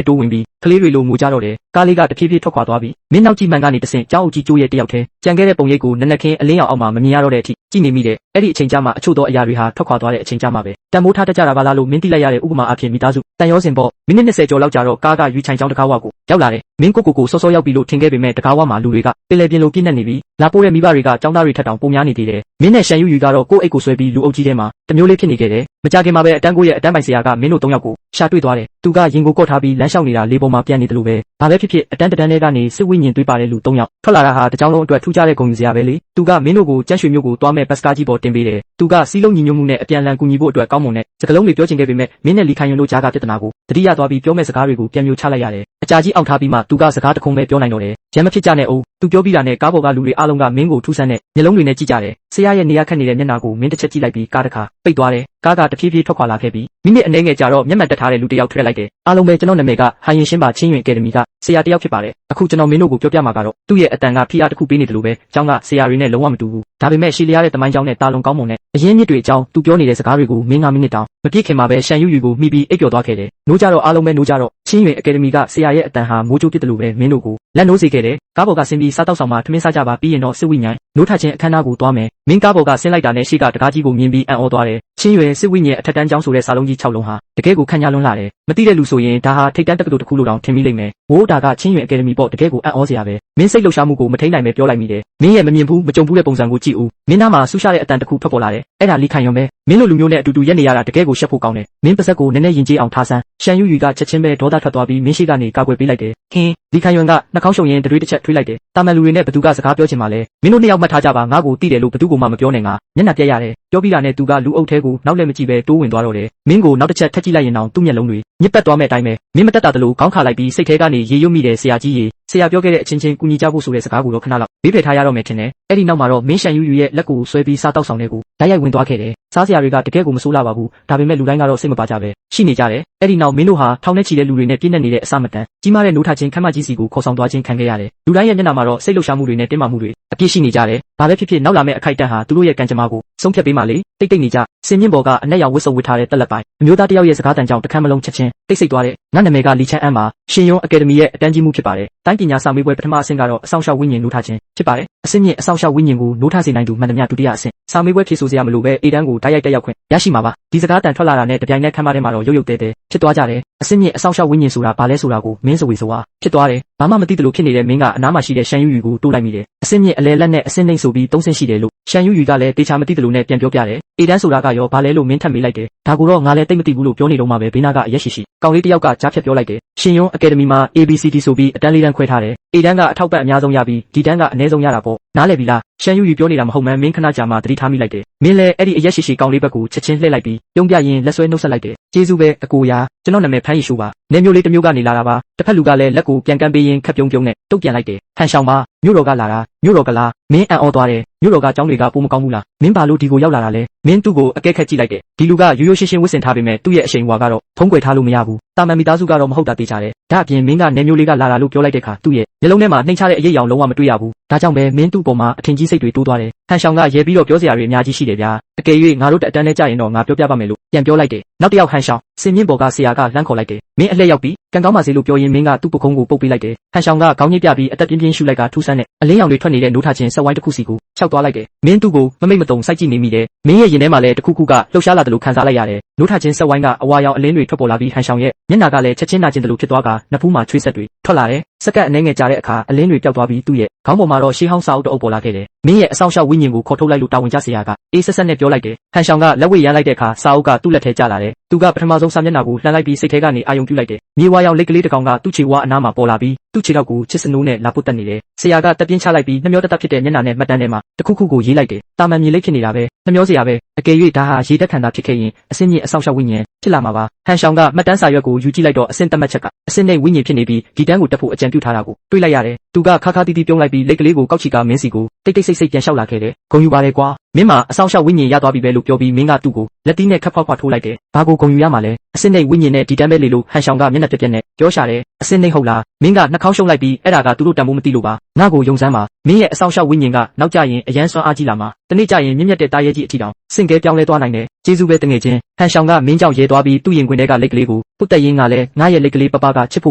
ဲ့တိုးဝင်ပြီးကလေးတွေလိုငိုကြတော့တယ်ကားလေးကတဖြည်းဖြည်းထွက်ခွာသွားပြီးမင်းနောက်ကြည့်မှန်ကနေတဆင့်เจ้าအုပ်ကြီးကျိုးရဲ့တယောက်တည်းကြံခဲ့တဲ့ပုံရိပ်ကိုနက်နက်ခင်းအလင်းရောင်အောက်မှာမမြင်ရတော့တဲ့အထိကြည့်နေမိတယ်အဲ့ဒီအချိန်ကြာမှအချို့သောအရာတွေဟာထွက်ခွာသွားတဲ့အချိန်ကြာမှပဲတန်မိုးထားတတ်ကြတာပါလားလို့မင်းသိလိုက်ရတဲ့ဥပမာအဖြစ်မိသားစုတန်ရောစင်ပေါ့မိနစ်20ကျော်လောက်ကြာတော့ကားကရွေးချိုင်ချောင်းတကားဝကိုရောက်လာတယ်မင်းကိုစောစောရောက်ပြီလို့ထင်ခဲ့ပေမဲ့တကားဝမှာလူတွေကပင်လယ်ပြင်လိုပြည့်နေနေပြီလာပိုးတဲ့မိဘတွေကចောင်းသားတွေထက်တောင်ပုံများနေသေးတယ်မင်းနဲ့ရှန်ယူယူကတော့ကိုယ့်အိတ်ကိုဆွဲပြီးလူအုပ်ကြီးထဲမှာတမျိုးလေးဖြစ်နေခဲ့တယ်မကြခင်မှာပဲအတန်းကိုရဲ့အတန်းပိုင်ဆရာကမင်းတို့3ယောက်ကိုရှာတွေ့သွားတယ်သူကရင်ကိုကော့ထားပြီးလမ်းလျှောက်နေတာလေပေါ်မှာပြန်နေတယ်လို့ပဲဘာပဲဖြစ်ဖြစ်အတန်းတန်းထဲကနေစစ်ဝိညာဉ်တွေးပါတဲ့လူ3ယောက်ထွက်လာတာဟာတကြောင်လုံးအတွက်ထူးခြားတဲ့ဂုဏ်ယူစရာပဲလေသူကမင်းတို့ကိုကျန်းရွှေမျိုးကိုတွားမဲ့ဘတ်စကားကြီးပေါ်တင်ပေးတယ်သူကစီးလုံးညီညွတ်မှုနဲ့အပြန်အလှန်ကူညီဖို့အတွက်ကောင်းမွန်တဲ့စကားလုံးတွေပြောချင်ခဲ့ပေမဲ့မင်းနဲ့လီခိုင်ယွန်တို့ကြားကပြဿနာကိုတတိယသွားပြီးပြောမဲ့စကားတွေကိုပြန်မျိုးချလိုက်ရတယ်အကြာကြီးအောင်ထားပြီးမှသူကစကားတခုံးပဲပြောနိုင်တော့တယ်ရမ်းမဖြစ်ကြနဲ့အိုးသူပြောပြီးတာနဲ့ကားပေါ်ကလူတွေအားလုံးကမင်းကိုထူးဆန်းတဲ့မျက်လုံးတွေနဲ့ကြည့်ကြတယ်ဆရာရဲ့နေရာခက်နေတဲ့မျက်နှာကိုမင်းတစ်ချက်ကြည့်လိုက်ပြီးကားတစ်ခါပိတ်သွားတယ်ကားကတဖြည်းဖြည်းထွက်ခွာလာခဲ့ပြီးမိနစ်အနည်းငယ်ကြာတော့မျက်မှန်တက်ထားတဲ့လူတစ်ယောက်ထွက်လိုက်တယ်အားလုံးပဲကျွန်တော်နာမည်ကဟန်ရင်ရှင်းပါချင်းရင်အကယ်ဒမီကဆရာတစ်ယောက်ဖြစ်ပါတယ်အခုကျွန်တော်မင်းတို့ကိုပြောပြမှာကတော့သူ့ရဲ့အတန်ကဖိအားတစ်ခုပေးနေတယ်လို့ပဲကျောင်းကဆရာတွေနဲ့လုံးဝမတူဘူးဒါပေမဲ့ရှီလျားတဲ့တမိုင်းကျောင်းနဲ့တာလုံကောင်းမွန်တဲ့အရင်းမြစ်တွေအကြောင်းသူပြောနေတဲ့စကားတွေကိုမင်း9မိနစ်တောင်မပြည့်ခင်မှာပဲရှန်ယူယူကိုမိပြီးအိပ်ပျော်သွားခဲ့တယ်နိုးကြတော့အားလုံးပဲနိုးကြတော့ချင်းရင်အကယ်ဒမီကဆရာရဲ့အတန်ဟာမိုးကြိုးပစ်တယ်လို့ပဲမင်းတို့ကိုလက်နိုးစေခဲ့တယ်ကားပေါ်ကဆင်းပြီးစားတောက်ဆောင်မှာထမင်းစားကြပါပြီးရင်တော့စစ်ဝိညာဉ်နိုးထချင်းအခမ်းအနားကိုသွားမယ်မင်းကားပေါ်ကဆင်းလိုက်တာနဲ့ရှေ့ကတကားကြီးကိုမြင်ပြီးအံ့ဩသွားတယ်ချင်းရွယ်စစ်ဝိညာဉ်အထက်တန်းကျောင်းဆိုတဲ့စာလုံးကြီး6လုံးဟာတကယ်ကိုခန့်ညားလွန်းလာတယ်မသိတဲ့လူဆိုရင်ဒါဟာထိတ်တန်းတက္ကသိုလ်တစ်ခုလို့တောင်ထင်မိလိမ့်မယ်ဝိုးတာကချင်းရွယ်အကယ်ဒမီပေါ့တကယ်ကိုအံ့ဩစရာပဲမင်းစိတ်လှုပ်ရှားမှုကိုမထိန်နိုင်ပဲပြောလိုက်မိတယ်မင်းရဲ့မမြင်ဘူးမကြုံဘူးတဲ့ပုံစံကိုကြည့်ဦးမင်းသားမှာဆူရှာတဲ့အတန်တစ်ခုထွက်ပေါ်လာတယ်အဲ့ဒါလီခိုင်ရုံပဲမင်းတို့လူမျိုးနဲ့အတူတူရက်နေရတာတကယ်ကိုရှက်ဖို့ကောင်းတယ်မင်းပါဇက်ကိုနည်းနည်းယဉ်ကျေးအောင်ထားစမ်းရှန်ယူယူကချက်ချင်းပဲဒေါသထွက်သွားပြီးမင်းရှိကနေကာကွယ်ပေးလိုက်တယ်ဟင်းလီခိုင်ရုံကနှာခေါင်းရှုံရင်တရွေးတစ်ချက်ထွေးလိုက်တယ်တာမန်လူတွေနဲ့ဘသူကစကားပြောချင်မှလဲမင်းတို့နှစ်ယောက်မှတ်ထားကြပါငါ့ကိုတိတယ်လို့ဘသူကမှမပြောနဲ့ငါမျက်နှာပြက်ရတယ်ပြောပြီးတာနဲ့သူကလူအုပ်ထဲကိုနောက်လည်းမကြည့်ပဲတိုးဝင်သွားတော့တယ်မင်းကိုနောက်တစ်ချက်ထက်ကြည့်လိုက်ရင်တော့သူ့မျက်လုံးတွေညစ်ပတ်သွားမဲ့အတိုင်းပဲမင်းမတက်တာတလို့ခေါင်းခါလိုက်ပြီးစိတ်ထဲကနေရေရွတ်မိတယ်ဆရာကြီးရေဆရာပြောခဲ့တဲ့အချင်းချင်းကူညီကြဖို့ဆိုတဲ့စကားကိုတော့ခဏလောက်ဘေးဖယ်ထားရတော့မယ်ထင်တယ်အဲ့ဒီနောက်မှာတော့မင်းရှန်ယူယူရဲ့လက်ကိုဆွဲပြီးစားတောက်ဆောင်တဲ့ကိုဓာတ်ရိုက်ဝင်သွားခဲ့တယ်စားစရာတွေကတကယ်ကိုမဆိုးလာပါဘူးဒါပေမဲ့လူတိုင်းကတော့စိတ်မပါကြပဲရှိနေကြတယ်အဲ့ဒီနောက်မင်းတို့ဟာထောင်ထဲချီတဲ့လူတွေနဲ့ပြည့်နေနေတဲ့အစမတန်ကြီးမားတဲ့နိုးထချင်းခမ်းမကြီးစီကိုခေါ်ဆောင်သွားခြင်းခံခဲ့ရတယ်လူတိုင်းရဲ့မျက်နှာမှာတော့စိတ်လှုပ်ရှားမှုတွေနဲ့တင်းမာမှုတွေအပြည့်ရှိနေကြတယ်ဘာပဲဖြစ်ဖြစ်နောက်လာမယ့်အခိုက်အတန့်ဟာသူတို့ရဲ့ကံကြမ္မာကိုဆုံးဖြတ်ပေးမှလေတိတ်တိတ်နေကြစင်မြင့်ဘော်ကအနက်ရောင်ဝတ်စုံဝတ်ထားတဲ့တက်လက်ပိုင်းအမျိုးသားတယောက်ရဲ့စကားတန်ကြောင့်တခမ်းမလုံးချက်ချင်းတိတ်ဆိတ်သွားတဲ့ငါနာမည်ကလီချန်အန်ပါရှင်ယွန်းအကယ်ဒမီရဲ့အတန်းကြီးမှုဖြစ်ပါတယ်တိုင်းပညာစာမေးပွဲပထမအဆင့်ကတော့အဆောင်ရှောက်ဝိညာဉ်နိုးထခြင်းဖြစ်ပါတယ်အဆင့်မြင့်အဆောင်ရှောက်ဝိညာဉ်ကိုနိုးထစေနိုင်သူမှန်သမျှဒုတိယအဆင့်စာမေးပွဲဖြေဆိုစရာမလိုပဲအေတန်းကိုတိုက်ရိုက်တက်ရောက်ခွင့်ရရှိမှာပါဒီစကားတန်ထွက်လာတာနဲ့တပြိုင်နက်ခမ်းမထဲမှာတော့ရုပ်တဲတဲဖြစ်သွားကြတယ်အဆင့်မြင့်အဆောင်ရှောက်ဝိညာဉ်ဆိုတာဘာလဲဆိုတာကိုမင်းစဝေဆိုတာဖြစ်သွားတယ်ဘာမှမသိတယ်လို့ဖြစ်နေတဲ့မင်းကအနားမှာရှိတဲ့ရှန်ယူယူကိုတိုးလိုက်မိတယ်အဆင့်မြင့်အလဲလက်နဲ့အဆင့်နှိမ့်ဆိုပြီး3ဆင့်ရှိတယ်လို့ရှန်ယူယူကလည်းတေချာမသိတယ်လို့နဲ့ပြန်ပြောပြတယ်အေတန်းဆိုတာကရောဘာလဲလို့မင်းထပ်မေးလိုက်တယ်ဒါကိုတော့ငါလည်းတိတ်မသိဘူးလို့ပြောနေတော့မှပဲဘေးနာကအရက်ရှိရှိကောင်လေးတယောက်ကကြားဖြတ်ပြောလိုက်တယ်ရှင်ယွန်းအကယ်ဒမီမှာ ABCD ဆိုပြီးအတန်းလေးတန်းခွဲထားတယ်အေတန်းကအထောက်ပံ့အများဆုံးရပြီးဒီတန်းကအနည်းဆုံးရတာပေါ့နားလည်ပြီလားရှန်ယူယူပြောနေတာမဟုတ်မှန်းမင်းခဏကြာမှသတိထားမိလိုက်တယ်မင်းလည်းအဲ့ဒီအရက်ရှိရှိကောင်လေးဘက်ကိုချက်ချင်းလှည့်လိုက်ပြီးပြုံးပြရင်လက်ဆွဲနှုတ်ဆက်လိုက်တယ်ကျေးဇူးပဲအကိုရာကျွန်တော်နာမည်ဖမ်းရီရှိုးပါနေမျိုးလေးတစ်မျိုးကနေလာတာပါတစ်ဖက်လူကလည်းလက်ကိုပြန်ကမ်းပေးရင်ခက်ပြုံးပြုံးနဲ့တုတ်ပြန်လိုက်တယ်ဟန်ရှောင်းပါမြို့တော်ကလာတာမြို့တော်ကလားမင်းအံ့ဩသွားတယ်မြို့တော်ကကျောင်းတွေကပိုမကောင်းဘူးလားမင်းဘာလို့ဒီကိုရောက်လာတာလဲမင်းသူ့ကိုအကဲခက်ကြည့်လိုက်တယ်ဒီလူကရိုးရိုးရှင်းရှင်းဝတ်ဆင်ထားပေမဲ့သူ့ရဲ့အရှိန်အဝါကတော့ဖုံးကွယ်ထားလို့မရဘူးတာမန်မိသားစုကတော့မဟုတ်တာသိကြတယ်ဒါအပြင်မင်းကနေမျိုးလေးကလာတာလို့ပြောလိုက်တဲ့အခါသူ့ရဲ့မျက်လုံးထဲမှာနှိမ့်ချတဲ့အရေးရောင်လုံးဝမတွေ့ရဘူးဒါကြောင့်ပဲမင်းသူ့ပေါ်မှာအထင်ကြီးစိတ်တွေတိုးသွားတယ်ဟန်ရှောင်းကရဲပြီးတော့ပြောစရာတွေအများကြီးရှိတယ်ဗျာအကယ်၍ငါတို့အတန်းနဲ့ကြာရင်တော့ငါပြောပြပါမယ်လို့ပြန်ပြောလိုက်တယ်နောက်တစ်ယောက်ဟန်ရှောင်းစင်မြင့်ပေါ်ကဆရာကလှမ်းခေါ်လိုက်တယ်မင်းအလှည့်ရောက်ပြီးကံကောင်းပါစေလို့ပြောရင်းမင်းကသူ့ပုခုံးကိုပုတ်ပေးလိုက်တယ်ဟန်ရှောင်းကခေါင်းညစ်ပြပြီးအသက်ပြင်းပြင်းရှူလိုက်ကထူးဆန်းတဲ့အလင်းရောင်တွေထွက်နေတဲ့နိုးထချင်းဆက်ဝိုင်းတစ်ခုစီကိုခြောက်သွားလိုက်တယ်မင်းသူ့ကိုမမိတ်မတုံစိုက်ကြည့်နေမိတယ်မင်းရဲ့ရင်ထဲမှာလည်းတစ်ခုခုကလှုပ်ရှားလာတယ်လို့ခံစားလိုက်ရတယ်နိုးထချင်းဆက်ဝိုင်းကအဝါရောင်အလင်းတွေထွက်ပေါ်လာပြီးဟန်ရှောင်းရဲ့မျက်နှာကလည်းချက်ချင်းနာကျင်တယ်လို့ဖြစ်သွားကနဖူးမှာချွေးဆက်တွေထွက်လာတယ်စက္ကန့်အနည်းငယ်ကြာတဲ့အခါအလင်းတွေပျောက်သွားပြီးသူ့ရဲ့ခေါင်းပေါ်မှာတော့ရှေးဟောင်းစာအုပ်တအုပ်ပေါ်လာခဲ့တယ်မင်းရဲ့အဆောင်ရှောက်ဝိညာဉ်ကိုခေါ်ထုတ်လိုက်လို့တာဝန်ကျဆရာကအေးဆက်ဆက်နဲ့ပြောလိုက်တယ်ဟန်ရှောင်းကလက်ဝဲရမ်းလိုက်တဲ့အခါစာအုပ်ကသူ့လက်ထဲကျလာတယ် သူကပထမဆုံးစာမျက်နှာကိုလှန်လိုက်ပြီးစိတ်ထဲကနေအာယုံပြုလိုက်တယ်မြေဝါရောင်လိတ်ကလေးတစ်ကောင်ကသူ့ခြေဝါအနားမှာပေါ်လာပြီးသူ့ခြေထောက်ကိုချစ်စနိုးနဲ့လာပုတ်တက်နေတယ်ဆရာကတက်ပြင်းချလိုက်ပြီးနှမျောတက်ဖြစ်တဲ့မျက်နှာနဲ့မှတ်တမ်းထဲမှာတစ်ခုခုကိုရေးလိုက်တယ်တာမန်မြေလိတ်ဖြစ်နေတာပဲနှမျောစရာပဲအကယ်၍ဒါဟာရေတက်ခန္ဓာဖြစ်ခဲ့ရင်အစင်းမြင့်အဆောင်ရှောက်ဝိညာဉ်ဖြစ်လာမှာပါဟန်ရှောင်းကမှတ်တမ်းစာရွက်ကိုယူကြည့်လိုက်တော့အစင်းတက်မှတ်ချက်ကအစင်းနဲ့ဝိညာဉ်ဖြစ်နေပြီးဒီတန်းကိုတက်ဖို့အကြံပြုထားတာကိုတွေးလိုက်ရတယ်သူကခါခါတီးတီးပြုံးလိုက်ပြီးလိတ်ကလေးကိုကောက်ချီကမင်းစီကိုတိတ်တိတ်ဆိတ်ဆိတ်ပြန်လျှောက်လာခဲ့တယ်ဂုံယူပါလေကွာမင်းမအဆောင်ရှောက်ဝိညာဉ်ရသွားပြီပဲလို့ပြောပြီးမင်းကသူ့ကိုလက်တီးနဲ့ခပ်ဖွားဖွားထိုးလိုက်တယ်ဘာကိုဂုံယူရမှာလဲအစင်းနဲ့ဝိညာဉ်နဲ့ဒီတန်းပဲလေလို့ဟန်ရှောင်းကမျက်နှာပြက်ပြက်နဲ့ပြောရှာတယ်အစင်းနဲ့ဟုတ်လားမင်းကနှာခေါင်းရှုံလိုက်ပြီးအဲ့ဒါကသူတို့တန်ဖိုးမသိလို့ပါငါ့ကိုယုံစမ်းပါမင်းရဲ့အဆောင်ရှောက်ဝိညာဉ်ကနောက်ကျရင်အရန်စွမ်းအားကြီးလာမှာတနေ့ကျရင်မြင့်မြတ်တဲ့တာရဲကြီးအထီတောင်စင်ကဲပြောင်းလဲသွားနိုင်တယ်ကျေးဇူးပဲတငယ်ချင်းဟန်ရှောင်းကမင်းကြောင့်ရဲသွားပြီးသူ့ရင်ခွင်ထဲကလိတ်ကလေးကိုပုတ်တက်ရင်းကလည်းငါရဲ့လိတ်ကလေးပပကချစ်ဖို့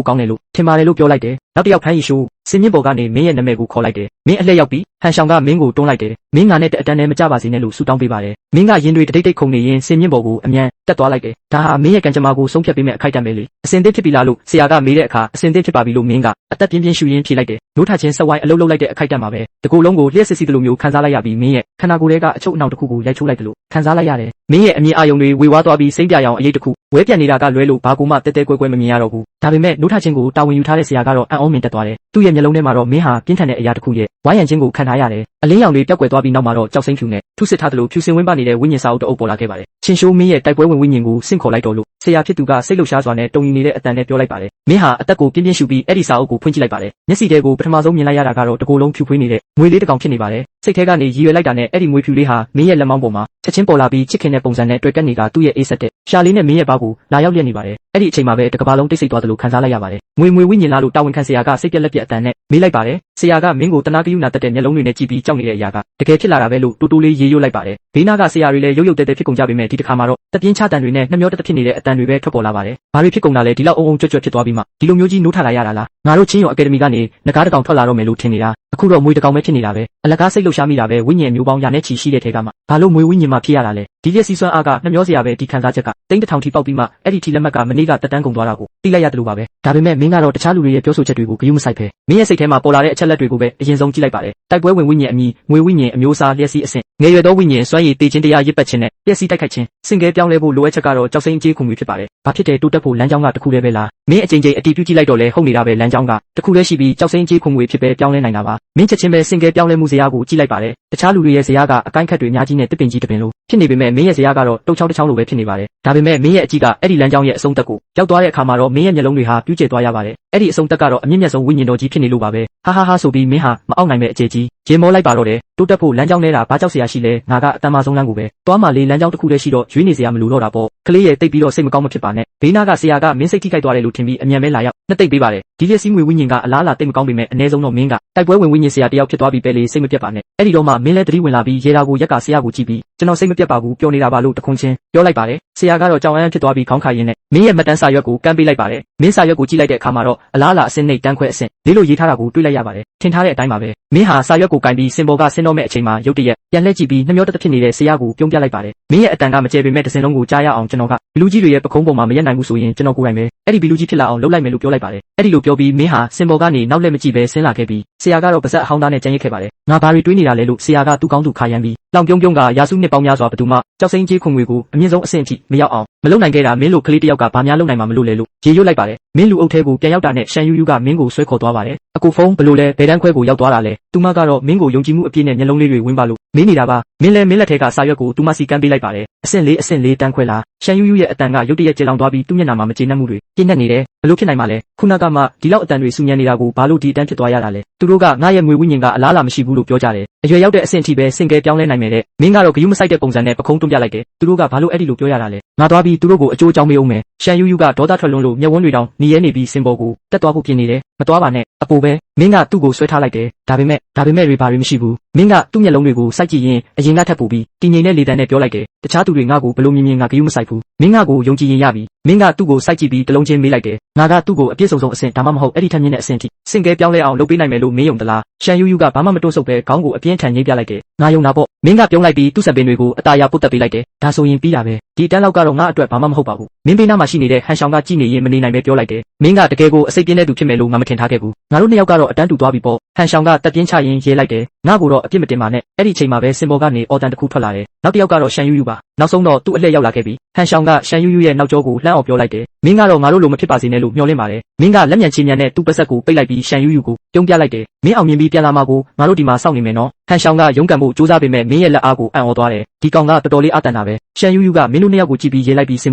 ကောင်းတယ်လို့ထင်ပါတယ်လို့ပြောလိုက်တယ်နောက်တစ်ယောက်ဖမ်းရီရှိုးစင်မြင့်ပေါ်ကနေမင်းရဲ့နာမည်ကိုခေါ်လိုက်တယ်မင်းအလှည့်ရောက်ပြီးဟန်ရှောင်းကမင်းကိုတွန်းလိုက်တယ်မင်းငါနဲ့အတန်းနဲ့မကြပါစေနဲ့လို့ဆုတောင်းပေးပါတယ်မင်းကရင်တွေတိတ်တိတ်ခုန်နေရင်စင်မြင့်ပေါ်ကိုအမြန်တက်သွားလိုက်တယ်ဒါဟာမင်းရဲ့ကံကြမ္မာကိုဆုံးဖြတ်ပေးမဲ့အခိုက်အတန့်ပဲလေအစင်သစ်ဖြစ်ပြီလားလို့ဆရာကမေးတဲ့အခါအစင်သစ်ဖြစ်ပါပြီလို့မင်းကအသက်ပြင်းပြင်းရှူရင်းဖြေလိုက်တယ်နိုးထချင်းစဝိုင်းအလုံးလုံးလိုက်တဲ့အခိုက်အတန့်မှာပဲတကူလုံးကိုလျှက်စစ်စီတလိုမျိုးခံစားလိုက်ရပြီးမင်းရဲ့ခန္ဓာကိုယ်ထဲကအချုပ်အနှောင်တစ်ခုကိုရိုက်ချိုးလိုက်တယ်လို့ခံစားလိုက်ရတယ်မင်းရဲ့အမြင်အာရုံတွေဝေဝါးသွားပြီးစိမ့်ပြရောင်အရေးတစ်ခုဝဲပြန်နေတာကလွဲလို့ဘာကူမှတဲတဲကွဲကွဲမမြင်ရတော့ဘူးဒါပေမဲ့နိုးထချင်းကိုတာဝန်ယူထားတဲ့ဆရာကတော့အံ့ဩမြင်တက်သွားတယ်သူ့ရဲ့မျက်လုံးထဲမှာတော့မင်းဟာပြင်းထန်တဲ့အရာတစ်ခုရဲ့ဝိုင်းရံခြင်းကိုခံထားရတယ်အလင်းရောင်တွေပျောက်ကွယ်သွားပြီးနောက်မှာတော့ကြောက်စိမ့်ဖြူနဲ့ထုစစ်ထားသလိုဖြူစင်ဝင်းပါနေတဲ့ဝိညာဉ်စာအုပ်တအုပ်ပေါ်လာခဲ့ပါတယ်ရှင်ရှိုးမင်းရဲ့တိုက်ပွဲဝင်ဝိညာဉ်ကိုဆင့်ခေါ်လိုက်တော့လို့ဆရာဖြစ်သူကစိတ်လှုပ်ရှားစွာနဲ့တုံ့နေတဲ့အတန်နဲ့ပြောလိုက်ပါတယ်မင်းဟာအသက်ကိုပြင်းပြင်းရှူပြီးအဲ့ဒီစာအုပ်ကိုဖွင့်ကြည့်လိုက်ပါတယ်မျက်စိထဲကိုပထမဆုံးမြင်လိုက်ရတာကတော့တကိုယ်လုံးဖြူဖွေးနေတဲ့ငွေလေးတစ်ကောင်ဖြစ်နေပါတယ်စိတ်ထဲကနေရည်ရွယ်လိုက်တာနဲ့အဲ့ဒီငွေဖြူလေးဟာမင်းရဲ့လက်မောင်းပေါ်မှာချက်ချင်းပေါ်လာပြီးချစ်ခင်တဲ့ပုံစံနဲ့တွေ့ကပ်နေတာသူ့ရဲ့အေးဆက်တဲ့ရှာလေးနဲ့မင်းရဲ့ဘားကိုလာရောက်လျက်နေပါတယ်အဲ့ဒီအချိန်မှာပဲတကဘာလုံးတိတ်ဆိတ်သွားသလိုခံစားလိုက်ရပါတယ်ငွေဝိညာဉ်လားလို့တာဝန်ခံဆရာကစိတ်ပြက်လက်ပြက်အတန်နဲ့မေးလိုက်ပါတယ်ဆရာကမင်းကိုတနာကယူနာတက်တဲ့မျက်လုံးတွေနဲ့ကြည့်ပြီးကြောက်နေတဲ့အရာကတကယ်ဖြစ်လာတာပဲလို့တူတူလေးရေးရွတ်လိုက်ပါတယ်ဘေးနားကဆရာတွေလည်းရုပ်ရုပ်တဲတဲဖြစ်ကုန်ကြပေမဲ့ဒီတစ်ခါမှာတော့တပြင်းချတန်တွေနဲ့နှမျောတက်ဖြစ်နေတဲ့အတန်တွေပဲထွက်ပေါ်လာပါတယ်ဘာတွေဖြစ်ကုန်တာလဲဒီလောက်အုံအုံကြွက်ကြွက်ဖြစ်သွားပြီးမှဒီလိုမျိုးကြီးနိုးထလာရတာလားငါတို့ချင်းရောအကယ်ဒမီကနေငကားတစ်ကောင်ထွက်လာတော့မယ်လို့ထင်နေတာအခုတော့မွေတစ်ကောင်ပဲဖြစ်နေတာပဲအလကားစိတ်လှုပ်ရှားမိတာပဲဝိညာဉ်မျိုးပေါင်းရာနဲ့ချီရှိတဲ့ထဲကမှဘာလို့မွေဝိညာဉ်မှဖြစ်ရတာလဲဒီလက်စီစွမ်းအားကနှမျောစရာပဲဒီခံစားချက်ကတိန်းတစ်ထောင်ထိပေါက်ပြီးမှအဲ့ဒီထီလက်မှတ်ကမနေ့ကတက်တန်းကုန်သွားတာကိုသိလိုက်ရတယ်လို့ပါပဲဒါပေမဲ့မင်းကတော့တခြားလူတွေရဲ့ပြောဆိုချက်တွေကိုဂရုမစိုက်ပဲမင်းရဲ့စိတ်ထဲမှာပေါ်လာတဲ့အချက်လက်တွေကိုပဲအရင်ဆုံးကြည့်လိုက်ပါတယ်တိုက်ပွဲဝင်ဝိညာဉ်အမည်ငွေဝိညာဉ်အမျိုးအစားလျှက်စီးအဆင့်ငယ်ရွယ်သောဝိညာဉ်စွမ်းရည်တည်ခြင်းတရားရစ်ပတ်ခြင်းနဲ့လျှက်စီးတိုက်ခိုက်ခြင်းစင်ကဲပြောင်းလဲဖို့လိုအပ်ချက်ကတော့ကြောက်စိမ့်အကျေးခုံတွေဖြစ်ပါတယ်ဘာဖြစ်တယ်တိုးတက်ဖို့လမ်းကြောင်းကတစ်ခုတည်းပဲလားမင်းအချိန်ချင်းအတီးပြုကြည့်လိုက်တော့လဲဟုတ်နေတာပဲလမ်းကြောင်းကတစ်ခုတည်းရှိပြီးကြောက်စိမ့်အကျေးခုံတွေဖြစ်ပဲပြောင်းလဲနိုင်တာပါမင်းချက်ချင်းပဲစင်ကဲပြောင်းလဲမှုဇယားကိုကြည့်လိုက်ပါတယ်တခြားလူတွေရဲ့ဇယားကအကိုင်းခတ်တွေအများကြီးနဲ့တစ်ပင်ကြီးတစ်ပင်လို့ဖြစ်နေပေမဲ့မင်းရဲ့ဇယားကတော့တုတ်ချောင်းတစ်ချောင်းလိုပဲဖြစ်နေပါတယ်ဒါပေမဲ့မင်းရဲ့အကြည့်ကအဲ့ဒီလမ်းကြောင်းရဲ့အဆုံးသက်ကိုရောက်သွားတဲ့အခါမှာတော့မင်းရဲ့မျက်လုံးတွေဟာပြူးကျသွားရပါတယ်အဲ့ဒီအဆုံးသက်ကတော့အမြင့်မြတ်ဆုံးဝိညာဉ်တော်ကြီးဖြစ်နေလို့ပါပဲဟာဟာဟာဆိုပြီးမင်းဟာမအောက်နိုင်မဲ့အခြေကြီးရင်မောလိုက်ပါတော့တယ်တိုးတက်ဖို့လမ်းကြောင်းနေတာဘာကြောက်စရာရှိလဲငါကအတန်မဆုံးလမ်းကိုပဲသွားမှလေးလမ်းကြောင်းတစ်ခုတည်းရှိတော့ရွေးနေစရာမလိုတော့တာပေါ့ကလေးရဲ့တိတ်ပြီးတော့စိတ်မကောင်းမဖြစ်ပါနဲ့ဘေးနားကဆရာကမင်းစိတ်ထိခိုက်သွားတယ်လို့ထင်ပြီးအမြန်ပဲလာရောက်နှစ်သိမ့်ပေးပါတယ်ဒီလက်စည်းငွေဝိညာဉ်ကအလားအလာတိတ်မကောင်းပေမဲ့အ ਨੇ ဆုံးတော့မင်းကတိုက်ပွဲဝင်ဝိညာဉ်ဆရာတယောက်ဖြစ်သွားပြီပဲလေစိတ်မပြတ်ပါနဲ့အဲ့ဒီတော့မှမင်းလည်းတတိဝင်လာပြီးရေတာကိုရက်ကဆရာကိုကြည့်ပြီးကျွန်တော်စိတ်မပြတ်ပါဘူးပြောနေတာပါလို့တခွန်းချင်းပြောလိုက်ပါတယ်ဆရာကတော့ကြောင်အန်းဖြစ်သွားပြီးခေါင်းခါရင်းနဲ့မင်းရဲ့မတန်းစာရွက်ကိုကမ်းပေးလိုက်ပါတယ်မင်းစာရွက်ကိုကြည့်လိုက်တဲ့အခါမှာတော့အလားအလာအစင်းနှိပ်တန်းခွဲအဆင့်လေးလိုရေးထားတာကိုတွေ့လိုက်ရပါတယ်ထင်ထားတဲ့အတိုင်းပါပဲမင်းဟာစာရွက်ကိုကင်ပြီးစင်ပေါ်ကဆင်းတော့မဲ့အချိန်မှာရုတ်တရက်ပြန်လှည့်ကြည့်ပြီးနှမျောတက်ဖြစ်နေတဲ့ဆရာကိုပြုံးပြလိုက်ပါတယ်မင်းရဲ့အတန်ကမကျဲပေမဲ့တစ်စင်လုံးကိုကြားရအောင်ကျွန်တော်ကဘလူးကြီးတွေရဲ့ပခုံးပေါ်မှာမရက်နိုင်ဘူးဆိုရင်ကျွန်တော်ကိုယ်တိုင်ပဲအဲ့ဒီဘလူးကြီးဖြစ်လာအောင်လုပ်လိုက်မယ်လို့ပြောလိုက်ပါတယ်အဲ့ဒီလိုပြောပြီးမင်းဟာစင်ပေါ်ကနေနောက်လက်မကြည့်ပဲဆင်းလာခဲ့ပြီးဆရာကတော့ပါဇက်အဟောင်းသားနဲ့ကြံရစ်ခဲ့ပါတယ်ငါဘာတွေတွေးနေတာလဲလို့ဆရာကသူ့ကောင်းသူခါရမ်းပြီးလောင်ပြုံးပြုံးကရာစုနှစ်ပေါင်းများစွာဘသူမှကြောက်စိမ့်ကြီးခွန်ငွေကိုအမြင့်ဆုံးအဆင့်အထိမရောက်အောင်မလုပ်နိုင်ခဲ့တာမင်းလိုကလေးတစ်ယောက်ကဘာများလုပ်နိုင်မှာမလို့လဲလို့ရေရွတ်လိုက်ပါတယ်မင်းလူအုပ်ထဲကိုပြန်ရောက်တာနဲ့ရှန်ယူယူကမင်းကိုဆွဲခေါ်သွားပါတယ်အကူဖုံးဘလို့လဲဘယ်တန်းခွဲကိုရောက်သွားတာလဲသူမကတော့မင်းကိုယုံကြည်မှုအပြည့်နဲ့မျက်လုံးလေးတွေဝင်ပါလို့မင်းနေတာပါမင်းလည်းမင်းလက်ထဲကစာရွက်ကိုသူမစီကမ်းပေးလိုက်ပါတယ်အဆင့်လေးတန်းခွဲလားရှန်ယူယူရဲ့အတန်ကရုတ်တရက်ကျေလောင်သွားပြီးသူ့မျက်နှာမှာမကျေနပ်မှုတွေပြင်းနေတယ်ဘလို့ဖြစ်နိုင်မှာလဲခုနကမှဒီလောက်အတန်တွေစူညံနေတာကိုဘာလို့ဒီအတန်းဖြစ်သွားရတာလဲသူတို့ကငါရဲ့ငွေဝိညာဉ်ကအလားအလာမရှိဘူးလို့ပြောကြတယ်အရွယ်ရောက်တဲ့အဆင့်အထိပဲစင်ကဲပြောင်းလဲနိုင်မယ်တဲ့မင်းကတော့ဂယုမဆိုင်တဲ့ပုံစံနဲ့ပခုံးတွန်းပြလိုက်တယ်သူတို့ကဘာလို့အဲ့ဒီလိုပြောရတာလဲငါသွားပြီးသူတို့ကိုအကျိုးအကြောင်းမေးအောင်မယ်ရှန်ယူယူကဒေါသထွက်လွန်းလို့မျက်ဝန်းတွေတောင်หนีရဲနေပြီးစင်ပေါ်ကိုတက်သွားဖို့ပြင်နေတယ်မသွားပါနဲ့အပူပဲမင်းကသူ့ကိုဆွဲထားလိုက်တယ်ဒါပေမဲ့တွေဘာတွေမရှိဘူးမင်းကသူ့မျက်လုံးတွေကိုစိုက်ကြည့်ရင်အရင်ကထပ်ပူပြီးတည်ငြိမ်တဲ့လေတန်းနဲ့ပြောလိုက်တယ်တခြားသူတွေငါ့ကိုဘလို့မြင်ငါဂယုမဆိုင်ဘူးမင်းငါ့ကိုယုံကြည်ရင်ရပြီမင်းကသူ့ကိုစိုက်ကြည့်ပြီးတလုံးချင်းမေးလိုက်တယ်ငါကသူ့ကိုအပြည့်စုံဆုံးအဆင့်ဒါမှမဟုတ်အဲ့ဒီထက်မြင့်တဲ့အဆင့်ထိစင်ကဲပြောင်းလဲအောင်လုပ်ပေးနိုင်မယ်လို့မင်းယုံသလားရှန်ယူယူကဘာမှမတွန့်ဆုတ်ပဲခေါင်းကိုအပြင်းထန်ငိမ့်ပြလိုက်တယ်ငါယုံတာပေါ့မင်းကပြုံးလိုက်ပြီးသူ့စံပင်တွေကိုအတားရပုတ်တက်ပေးလိုက်တယ်ဒါဆိုရင်ပြီးတာပဲဒီတန်းလောက်ကတော့ငါအတွက်ဘာမှမဟုတ်ပါဘူးမင်းဘေးနားမှာရှိနေတဲ့ဟန်ရှောင်းကကြည့်နေရင်မနေနိုင်ပဲပြောလိုက်တယ်မင်းကတကယ်ကိုအစိတ်ပြင်းတဲ့သူဖြစ်မယ်လို့ငါမထင်ထားခဲ့ဘူးငါတို့နှစ်ယောက်ကတော့အတန်းတူသွားပြီပေါ့ဟန်ရှောင်းကတက်ပြင်းချရင်ရေးလိုက်တယ်ငါ့ကိုတော့အပြစ်မတင်ပါနဲ့အဲ့ဒီချိန်မှာပဲစင်ပေါ်ကနေအော်တန်တစ်ခုထွက်လာတယ်နောက်တစ်ယောက်ကတော့ရှန်ယူယူပါ နောက်ဆုံးတော့သူ့အလှည့်ရောက်လာခဲ့ပြီးဟန်ရှောင်းကရှန်ယူယူရဲ့နောက်ကျောကိုလှမ်းအောင်ပြောလိုက်တယ်မင်းကတော့ငါတို့လိုမဖြစ်ပါစေနဲ့လို့မျှော်လင့်ပါတယ်မင်းကလက်ညံချေမြန်နဲ့သူ့ပါးစပ်ကိုပိတ်လိုက်ပြီးရှန်ယူယူကိုပြုံးပြလိုက်တယ်မင်းအောင်မြင်ပြီးပြန်လာမှာကိုငါတို့ဒီမှာစောင့်နေမယ်နော်ဟန်ရှောင်းကရုန်းကန်ဖို့စူးစမ်းပေမဲ့မင်းရဲ့လက်အားကိုအံ့ဩသွားတယ်ဒီကောင်ကတော်တော်လေးအတန်တာပဲရှန်ယူယူကမင်းတို့နှစ်ယောက်ကိုကြည့်ပြီးရေးလိုက်ပြီးစင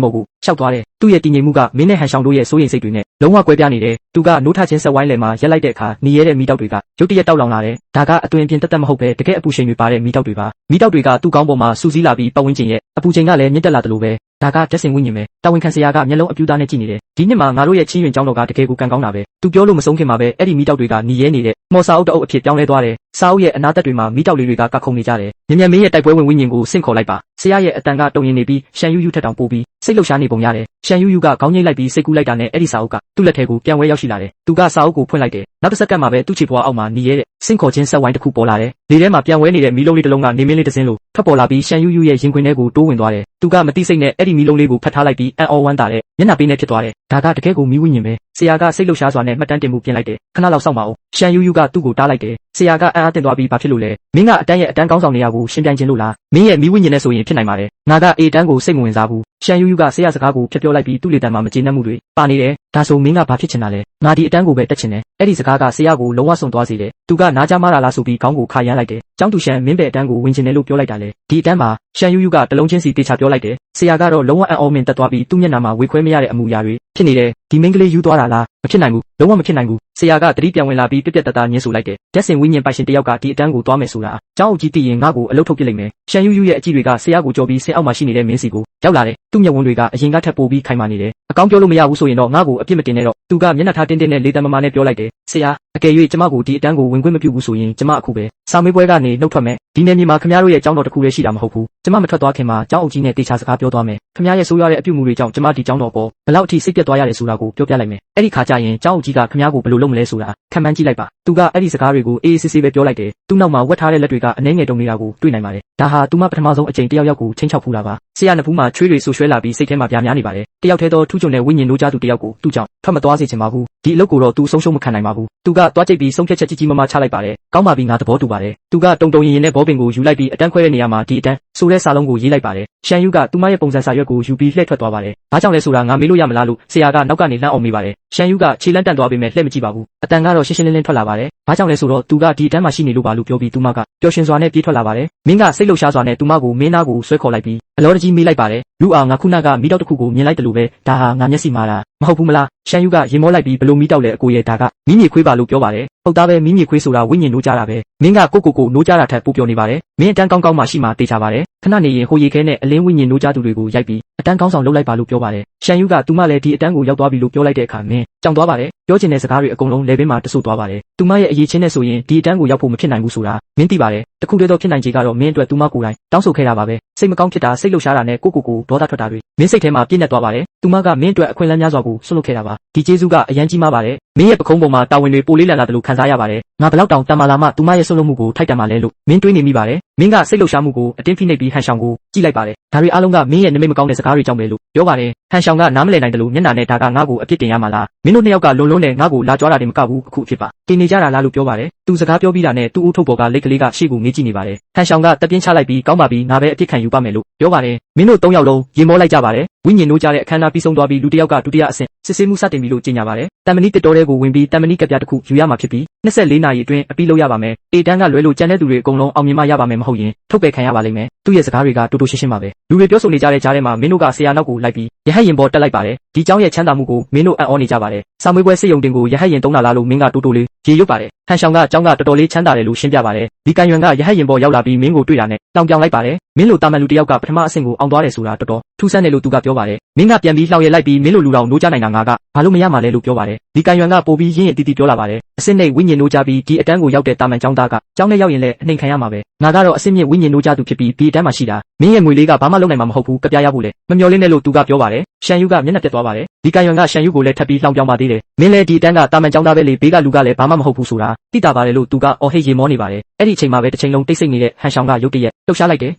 ်ပေါ်ကိုရှောက်သွားတယ်သူ့ရဲ့တည်ငြိမ်မှုကမင်းနဲ့ဟန်ရှောင်းတို့ရဲ့စိုးရိမ်စိတ်တွေနဲ့လုံးဝကွဲပြားနေတယ်သူကနိုးထချင်းဆက်ဝိုင်းလယ်မှာရက်လိုက်တဲ့အခါနေရတဲ့မီးတောက်တွေကရုတ်တရက်တောက်လောင်လာတယ်ဒါကအသွင်ပြင်တက်မဟုတ်ပဲတကယ်အပူချိန်တွေပါတဲ့မီးတောက်တွေပါမီးတောက်တွေကသူ့ကောင်းပေါ်မှာစူးစီးလာပြီးပတ်ဝန်းကျင်ရဲ့အပူချိန်ကလည်းမြင့်တက်လာတယ်လို့ပဲဒါကဓာတ်စင်ဝိညာဉ်ပဲတာဝန်ခံဆရာကမျက်လုံးအပြူသားနဲ့ကြည့်နေတယ်ဒီနှစ်မှာငါတို့ရဲ့ချင်းရင်ကျောင်းတော်ကတကယ်ကိုကံကောင်းတာပဲသူပြောလို့မဆုံးခင်မှာပဲအဲ့ဒီမီးတောက်တွေကหนีရဲနေတဲ့မော်စာအုပ်တအုပ်အဖြစ်ပြောင်းလဲသွားတယ်စာအုပ်ရဲ့အနားသက်တွေမှာမီးတောက်လေးတွေကကခုန်နေကြတယ်မြ мян မင်းရဲ့တိုက်ပွဲဝင်ဝိညာဉ်ကိုဆင့်ခေါ်လိုက်ပါဆရာရဲ့အတန်ကတုံရင်နေပြီးရှန်ယူယူထက်တောင်ပိုပြီးစိတ်လှုပ်ရှားနေပုံရတယ်ရှန်ယူယူကခေါင်းငိမ့်လိုက်ပြီးစိတ်ကူးလိုက်တာနဲ့အဲ့ဒီစာအုပ်ကသူ့လက်ထဲကိုပြန်ဝဲရောက်ရှိလာတယ်သူကစာအုပ်ကိုဖွင့်လိုက်တယ်နောက်တစ်စက္ကန့်မှာပဲသူ့ခြေပွားအောက်မှာหนีရဲတဲ့ဆင့်ခေါ်ခြင်းဆက်ဝိုင်းတစ်ခုပေါ်လာတယ်လေထဲမှာပြန်ဝဲနေတဲ့မီးလုံးလေးတစ်လုံးကနေမင်းလေးတစ်စင်းလို့ထွက်ပေါ်လာပြီးရှန်ယူယူရဲ့ရင်ခွင်ထဲကိုတိုးဝင်သွားတယ်သူကမတိစိတ်နဲ့အဲ့ဒီမီးလုံးလေးကိုဖတ်ထားလိုက်ပြီးအန်အော်ဝမ်းတာတဲ့မျက်နှာပေးနဲ့ဖြစ်သွားတယ်ဒါကတကယ်ကိုမီးဝိညာဉ်ပဲဆရာကစိတ်လှုပ်ရှားစွာနဲ့မှတ်တမ်းတင်မှုပြင်လိုက်တယ်ခဏလောက်စောင့်ပါဦးရှန်ယူယူကသူ့ကိုတားလိုက်တယ်ဆရာကအံ့အားသင့်သွားပြီးဘာဖြစ်လို့လဲမင်းကအတန်းရဲ့အတန်းကောင်းဆောင်နေရကိုရှင်းပြခြင်းလို့လားမင်းရဲ့မီးဝိညာဉ်နဲ့ဆိုရင်ဖြစ်နိုင်ပါတယ်ငါကအေတန်းကိုစိတ်မဝင်စားဘူးရှန်ယူယူကဆရာစကားကိုဖျက်ပြောလိုက်ပြီးသူ့လေတံမှာမကျေနပ်မှုတွေပါနေတယ်ဒါဆိုမင်းကဘာဖြစ်ချင်တာလဲငါဒီအတန်းကိုပဲတက်ချင်တယ်အဲ့ဒီစကားကဆရာကိုလုံးဝဆုံသွားစေတယ်သူကနားကြမားတာလားဆိုပြီးခေါင်းကိုခါရမ်းလိုက်တယ်ကျောင်းသူရှန်မင်းပဲအတန်းကိုဝင်ချင်တယ်လို့ပြောလိုက်တာလေဒီအတန်းမှာရှန်ယူယူကတလုံးချင်းစီတေချာပြောလိုက်တယ်ဆရာကတော့လုံးဝအံ့ဩမင်တက်သွားပြီးသူ့မျက်နှာမှာဝေခွဲမရတဲ့အမူအရာတွေဖြစ်နေတယ်ဒီမင်းကလေးယူသွားတာလားမဖြစ်နိုင်ဘူးလုံးဝမဖြစ်နိုင်ဘူးဆရာကတတိပြန်ဝင်လာပြီးပြက်ပြက်တသားညှင်းဆိုလိုက်တယ်ဓာတ်စင်ဝိညာဉ်ပိုင်ရှင်တယောက်ကဒီအတန်းကိုသွားမယ်ဆိုတာကျောင်းအုပ်ကြီးသိရင်ငါ့ကိုအလုပ်ထုတ်ပစ်လိုက်မယ်ရှန်ယူယူရဲ့အကြည့်တွေကဆရာကိုကြော်ပြီးဆင်အောက်မှာရှိနေတဲ့မင်းစီကိုရောက်လာတယ်သူ့မျက်ဝန်းတွေကအရင်ကထပ်ပိုပြီးခိုင်မာနေတယ်အကောင်းပြောလို့မရဘူးဆိုရင်တော့ငါ့ကိုအပြစ်မတင်နဲ့တော့သူကမျက်နှာထားတင်းတင်းနဲ့လေတံမမာနဲ့ပြောလိုက်တယ်ဆရာအကယ်၍ကျမကိုဒီအတန်းကိုဝင်ခွင့်မပြုဘူးဆိုရင်ကျမအခုပဲစာမေးပွဲကနေနှုတ်ထွက်မယ်ဒီနယ်မြေမှာခမရတို့ရဲ့ကျောင်းတော်တစ်ခုလည်းရှိတာမဟုတ်ဘူးကျမမထွက်သွားခင်မှာကျောင်းအုပ်ကြီးနဲ့တေချာစကားပြောသွားမယ်ခမရရဲ့ဆိုးရွားတဲ့အပြုအမူတွေကြောင့်ကျမဒီကျောင်းတော်ပေါ်ဘလောက်အထိစိတ်ပြတ်သွားရတယ်ဆိုတာကိုပြောပြလိုက်မယ်အဲ့ဒီခါကျရင်ကျောင်းအုပ်ကြီးကခမရကိုဘယ်လိုလုပ်မလဲဆိုတာခံမှန်းကြည့်လိုက်ပါသူကအဲ့ဒီစကားတွေကိုအေးအေးဆေးဆေးပဲပြောလိုက်တယ်သူ့နောက်မှာဝတ်ထားတဲ့လက်တွေကအနှဲငယ်တုံနေတာကိုတွေ့နိုင်ပါတယ်ဒါဟာသူမပထမဆုံးအကြိမ်တယောက်ယောက်ကိုချင်းချောက်ဖူးတာပါဆရာနဖူးမှာချွေးတွေဆူရွှဲလာပြီးစိတ်ထဲမှာပြားများနေပါတယ်တယောက်တည်းသောထူးချွန်တဲ့ဝိညာဉ်လိုချသူတယောက်ကိုသူ့ကြောင့်ထွက်မသွားစေချင်ပါဘူးဒီအလုပ်ကိုတော့သူဆုံးရှုံးမခံနိုင်ပါဘူးသူကသွားကြိတ်ပြီးဆုံးဖြတ်ချက်ကြီးကြီးမားမားချလိုက်ပါတယ်ကောင်းပါပြီငါသဘောတူပါတယ်သူကတုံတုံရင်ရင်နဲ့ဘောပင်ကိုယူလိုက်ပြီးအတန်းခွဲတဲ့နေရာမှာဒီအတန်းဆိုတဲ့စာလုံးကိုရေးလိုက်ပါတယ်ရှန်ယူကသူမရဲ့ပုံစံစာရွက်ကိုယူပြီးလှည့်ထွက်သွားပါတယ်ဘာကြောင့်လဲဆိုတာငါမေးလို့ရမလားလို့ဆရာကနောက်ကနေလှမ်းအောင်မေးပါတယ်ရှန်ယူကခြေလန်းတန့်သွားပေမဲ့လှည့်မကြည့်ပါဘူးအတန်ကတော့ရှင်းရှင်းလင်းလင်းထွက်လာပါတယ်ဘာကြောင့်လဲဆိုတော့သူကဒီအတန်းမှာရှိနေလို့ပါလို့ပြောပြီးသူမကပျော်ရွှင်စွာနဲ့ပြေးထွက်လာပါတယ်မင်းကစိတ်လှုပ်ရှားစွာနဲ့သူမကိုမင်းသားကိုဆွဲခေါ်လိုက်ပြီးအလောတကြီးမေးလိုက်ပါတယ်လူအားငါခုနကမီးတောက်တစ်ခုကိုမြင်လိုက်တယ်လို့ပဲဒါဟာငါမျက်စိမှားတာမဟုတ်ဘူးမလားရှန်ယူကရင်မောလိုက်ပြီးဘလို့မီးတောက်လဲအကိုရဲ့ဒါကမီးမြေခွေးပါလို့ပြောပါတယ်ဟုတ်သားပဲမီးမြေခွေးဆိုတာဝိညာဉ်နိုးကြတာပဲမင်းကကိုနိုးကြတာထက်ပိုပြောနေပါတယ်မင်းအတန်းကောင်းကောင်းမှရှိမှတေချာပါတယ်ခဏနေရင်ဟိုရေခဲနဲ့အလင်းဝိညာဉ်နိုးကြသူတွေကိုရိုက်ပြီးအတန်းကောင်းဆောင်လုပ်လိုက်ပါလို့ပြောပါတယ်ရှန်ယူကသူမလည်းဒီအတန်းကိုရောက်သွားပြီလို့ပြောလိုက်တဲ့အခါမင်းကြောင်သွားပါတယ်ပြောချင်တဲ့စကားတွေအကုန်လုံးလေပင်မှာတဆူသွားပါတယ်သူမရဲ့အရေးချင်းနဲ့ဆိုရင်ဒီအတန်းကိုရောက်ဖို့မဖြစ်နိုင်ဘူးဆိုတာမင်းသိပါတယ်တခုတည်းသောဖြစ်နိုင်ခြေကတော့မင်းအတွက်သူမကိုယ်တိုင်တောင်းဆိုခဲ့တာပါပဲစိတ်မကောင်းဖြစ်တာစိတ်လှုပ်ရှားတာနဲ့ကိုဒေါသထွက်တာတွေမင်းစိတ်ထဲမှာပြည့်နေသွားပါတယ်သူမကမင်းအတွက်အခွင့်အလမ်းများစွာကိုဆွလွတ်ခဲ့တာပါဒီကျေးဇူးကအရန်ကြီးမားပါတယ်မင်းရဲ့ပခုံးပေါ်မှာတာဝန်တွေပိုလေးလံလာတယ်လို့ခံစားရပါတယ်ငါဘလောက်တောင်တန်မာလာမှသူမရဲ့ဆွလွတ်မှုကိုထိုက်တန်ပါလဲလို့မင်းတွေးနေမိပါတယ်မင်းကစိတ်လှုပ်ရှားမှုကိုအတင်းဖိနှိပ်ပြီးဟန်ရှောင်ကိုကြည့်လိုက်ပါတယ်ဒါတွေအားလုံးကမင်းရဲ့နမိတ်မကောင်းတဲ့စကားတွေကြောင့်ပဲလို့ပြောပါတယ်ဟန်ရှောင်ကနားမလည်နိုင်တယ်လို့မျက်နှာနဲ့ဒါကငါ့ကိုအပြစ်တင်ရမှာလားမင်းတို့နှစ်ယောက်ကလွန်နဲ့ငါ့ကိုလာကြွားတာတင်မကဘူးအခုဖြစ်ပါတင်နေကြတာလားလို့ပြောပါတယ်သူစကားပြောပြီးတာနဲ့သူ့ဦးထုတ်ပေါ်ကလိတ်ကလေးကရှေ့ကိုငေးကြည့်နေပါတယ်ဟန်ရှောင်ကတက်ပြင်းချလိုက်ပြီးကောင်းပါပြီငါပဲအပြစ်ခံယူပါမယ်လို့ပြောပါတယ်မင်းတို့၃ယောက်လုံးရင်မောလိုက်ကြပါတယ်ဝိညာဉ်နိုးကြတဲ့အခမ်းအနားပြီးဆုံးသွားပြီးလူတစ်ယောက်ကဒုတိယအဆင့်စစ်ဆေးမှုစတင်ပြီလို့ကြေညာပါတယ်တန်မဏိတစ်တော်တဲကိုဝင်ပြီးတန်မဏိကပြတစ်ခုယူရမှာဖြစ်ပြီး24နာရီအတွင်းအပြီးလုပ်ရပါမယ်အေတန်းကလွဲလို့ကြံတဲ့သူတွေအကုန်လုံးအောင်မြင်မှရပါမယ်မဟုတ်ရင်ထုတ်ပယ်ခံရပါလိမ့်မယ်သူ့ရဲ့စကားတွေကတိုးတိုးရှင်းရှင်းပါပဲလူတွေပြောဆိုနေကြတဲ့ကြားထဲမှာမင်းတို့ကဆရာနောက်ကိုလိုက်ပြီးရဟတ်ရင်ပေါ်တက်လိုက်ပါတယ်ဒီเจ้าရဲ့ချမ်းသာမှုကိုမင်းတို့အံ့ဩနေကြပါတယ်စာမွေးပွဲစစ်ရုံတင်ကိုရဟတ်ရင်တုံးလာလားလို့မင်းကတိုးတိုးလေးရေရွတ်ပါတယ်ဟန်ရှောင်ကเจ้าကတော်တော်လေးချမ်းသာတယ်လို့ရှင်းပြပါတယ်ဒီကန်ယွန်ကရဟတ်ရင်ပေါ်ရောက်လာပြီးမင်းကိုတွေ့တာနဲ့တောင်ပြောင်လိုက်ပါတယ်မင်းလိုတာမန်လူတစ်ယောက်ကပထမအဆင့်ကိုအောင်သွားတယ်ဆိုတာတော်တော်ထူးဆန်းတယ်လို့သူကပြောပါတယ်မင်းကပြန်ပြီးလှောင်ရလိုက်ပြီးမင်းလိုလူတော်နိုးကြနိုင်တာငါကဘာလို့မရမှာလဲလို့ပြောပါတယ်ဒီကန်ယွန်ကပိုပြီးရင်းရတီတီပြောလာပါတယ်အစစ်နဲ့ဝိညာဉ်နိုးကြပြီးဒီအတန်းကိုရောက်တဲ့တာမန်ကျောင်းသားကကျောင်းထဲရောက်ရင်လည်းအနှိမ်ခံရမှာပဲငါကတော့အစစ်မြင့်ဝိညာဉ်နိုးကြသူဖြစ်ပြီးဒီအတန်းမှာရှိတာမင်းရဲ့ငွေလေးကဘာမှလုပ်နိုင်မှာမဟုတ်ဘူးကပြားရဖို့လေမမျော်လင့်နဲ့လို့သူကပြောပါတယ်ရှန်ယူကမျက်နှာပြတ်သွားပါတယ်ဒီကန်ယွန်ကရှန်ယူကိုလည်းထပ်ပြီးလှောင်ပြောင်းပါသေးတယ်မင်းလည်းဒီအတန်းကတာမန်ကျောင်းသားပဲလေဘေးကလူကလည်းဘာမှမဟုတ်ဘူးဆိုတာသိတာပါတယ်လို့သူကအော်ဟစ်ရေမောနေပါတယ်အဲ့ဒီအချိန်မှာပဲတစ်ချိန်လုံးတိတ်ဆိတ်နေတဲ့ဟန်ရှောင်ကရုတ်တရက်လှုပ်ရှားလိုက်တယ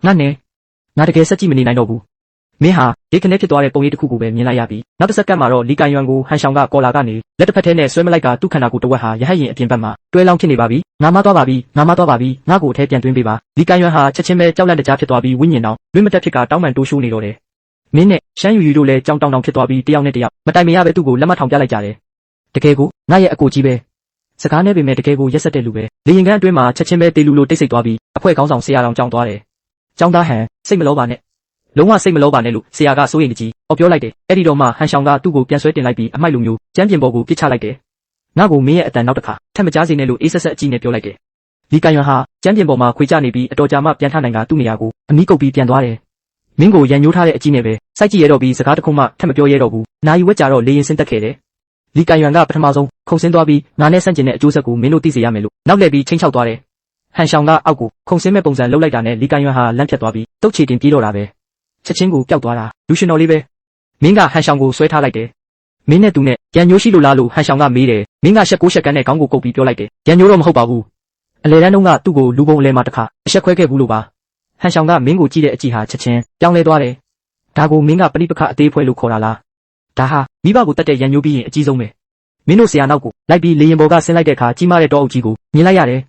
်ငါနဲ့ငါတကယ်စက်ကြည့်မနေနိုင်တော့ဘူး မင်းဟာရေခနဲ့ဖြစ်သွားတဲ့ပုံရိပ်တစ်ခုကိုပဲမြင်လိုက်ရပြီနောက်တစ်စက္ကန့်မှာတော့လီကန်ယွမ်ကိုဟန်ရှောင်ကကော်လာကနေလက်တစ်ဖက်ထဲနဲ့ဆွဲမလိုက်ကသူ့ခန္ဓာကိုယ်တစ်ဝက်ဟာရဟတ်ရင်အပြင်ဘက်မှာတွဲလောင်းဖြစ်နေပါပြီငါမသွားပါပြီငါမသွားပါပြီငါ့ကိုအထဲပြန်သွင်းပေးပါလီကန်ယွမ်ဟာချက်ချင်းပဲကြောက်လန့်တကြားဖြစ်သွားပြီးဝိညာဉ်တော်လွင့်မတက်ဖြစ်ကတောင်းပန်တိုးရှိုးနေတော့တယ်မင်းနဲ့ရှမ်းယူယူတို့လည်းကြောင်တောင်တောင်ဖြစ်သွားပြီးတယောက်နဲ့တယောက်မတိုင်မရပဲသူ့ကိုလက်မထောင်ပြလိုက်ကြတယ်တကယ်ကိုငါရဲ့အကိုကြီးပဲစကားနဲ့ပင်မဲ့တကယ်ကိုရက်ဆက်တဲ့လူပဲလေရင်ကန်းအတွင်းမှာချက်ချင်းပဲတေလူလိုတိတ်ဆိတ်သွားပြီးအဖွဲကောင်းဆောင်ဆရာတော်ကြောင်သွားတယ်ကျောင်းသားဟန်စိတ်မလောပါနဲ့လုံးဝစိတ်မလောပါနဲ့လို့ဆရာကစိုးရိမ်တကြီးပြောလိုက်တယ်အဲ့ဒီတော့မှဟန်ရှောင်ကသူ့ကိုပြန်ဆွဲတင်လိုက်ပြီးအမိုက်လိုမျိုးကျမ်းပြင်ပေါ်ကိုပစ်ချလိုက်တယ်ငါ့ကိုမင်းရဲ့အတန်နောက်တစ်ခါထပ်မကြားစေနဲ့လို့အေးဆက်ဆက်အကြည့်နဲ့ပြောလိုက်တယ်လီကန်ယွမ်ဟာကျမ်းပြင်ပေါ်မှာခွေကျနေပြီးအတော်ကြာမှပြန်ထနိုင်ကသူ့နေရာကိုအမီးကုတ်ပြီးပြန်သွားတယ်မင်းကိုရန်ညှိုးထားတဲ့အကြည့်နဲ့ပဲစိုက်ကြည့်ရတော့ပြီးစကားတစ်ခုမှထပ်မပြောရတော့ဘူးနိုင်ဝက်ကြတော့လေရင်ဆင်းတက်ခဲ့တယ်လီကန်ယွမ်ကပထမဆုံးခုန်ဆင်းသွားပြီးငါနဲ့ဆန့်ကျင်တဲ့အကျိုးဆက်ကိုမင်းတို့သိစေရမယ်လို့နောက်လှည့်ပြီးချင်းချောက်သွားတယ်ဟန်ရှောင်ကအောက်ကိုခုန်ဆင်းမဲ့ပုံစံလှုပ်လိုက်တာနဲ့လီကန်ယွမ်ဟာလမ်းဖြတ်သွားပြီးတုတ်ချေတင်ပြေးတော့တာပဲချက်ချင်းကိုပျောက်သွားတာလူရှင်တော်လေးပဲမင်းကဟန်ရှောင်ကိုဆွဲထားလိုက်တယ်မင်းနဲ့သူနဲ့ရန်ညိုးရှိလို့လားလို့ဟန်ရှောင်ကမေးတယ်မင်းကရှက်ကိုရှက်ကန်းနဲ့ခေါင်းကိုကုပ်ပြီးပြောလိုက်တယ်ရန်ညိုးတော့မဟုတ်ပါဘူးအလေတန်းတုန်းကသူ့ကိုလူပုံအလဲမှာတစ်ခါအဆက်ခွဲခဲ့ဘူးလို့ပါဟန်ရှောင်ကမင်းကိုကြည့်တဲ့အကြည့်ဟာချက်ချင်းပြောင်းလဲသွားတယ်ဒါကိုမင်းကပဋိပက္ခအသေးဖွဲလို့ခေါ်တာလားဒါဟာမိဘကိုတတ်တဲ့ရန်ညိုးပြီးရင်အကြီးဆုံးပဲမင်းတို့ဆရာနောက်ကိုလိုက်ပြီးလေရင်ပေါ်ကဆင်းလိုက်တဲ့အခါကြီးမားတဲ့တောအုပ်ကြီးကိုမြင်လိုက်ရတယ်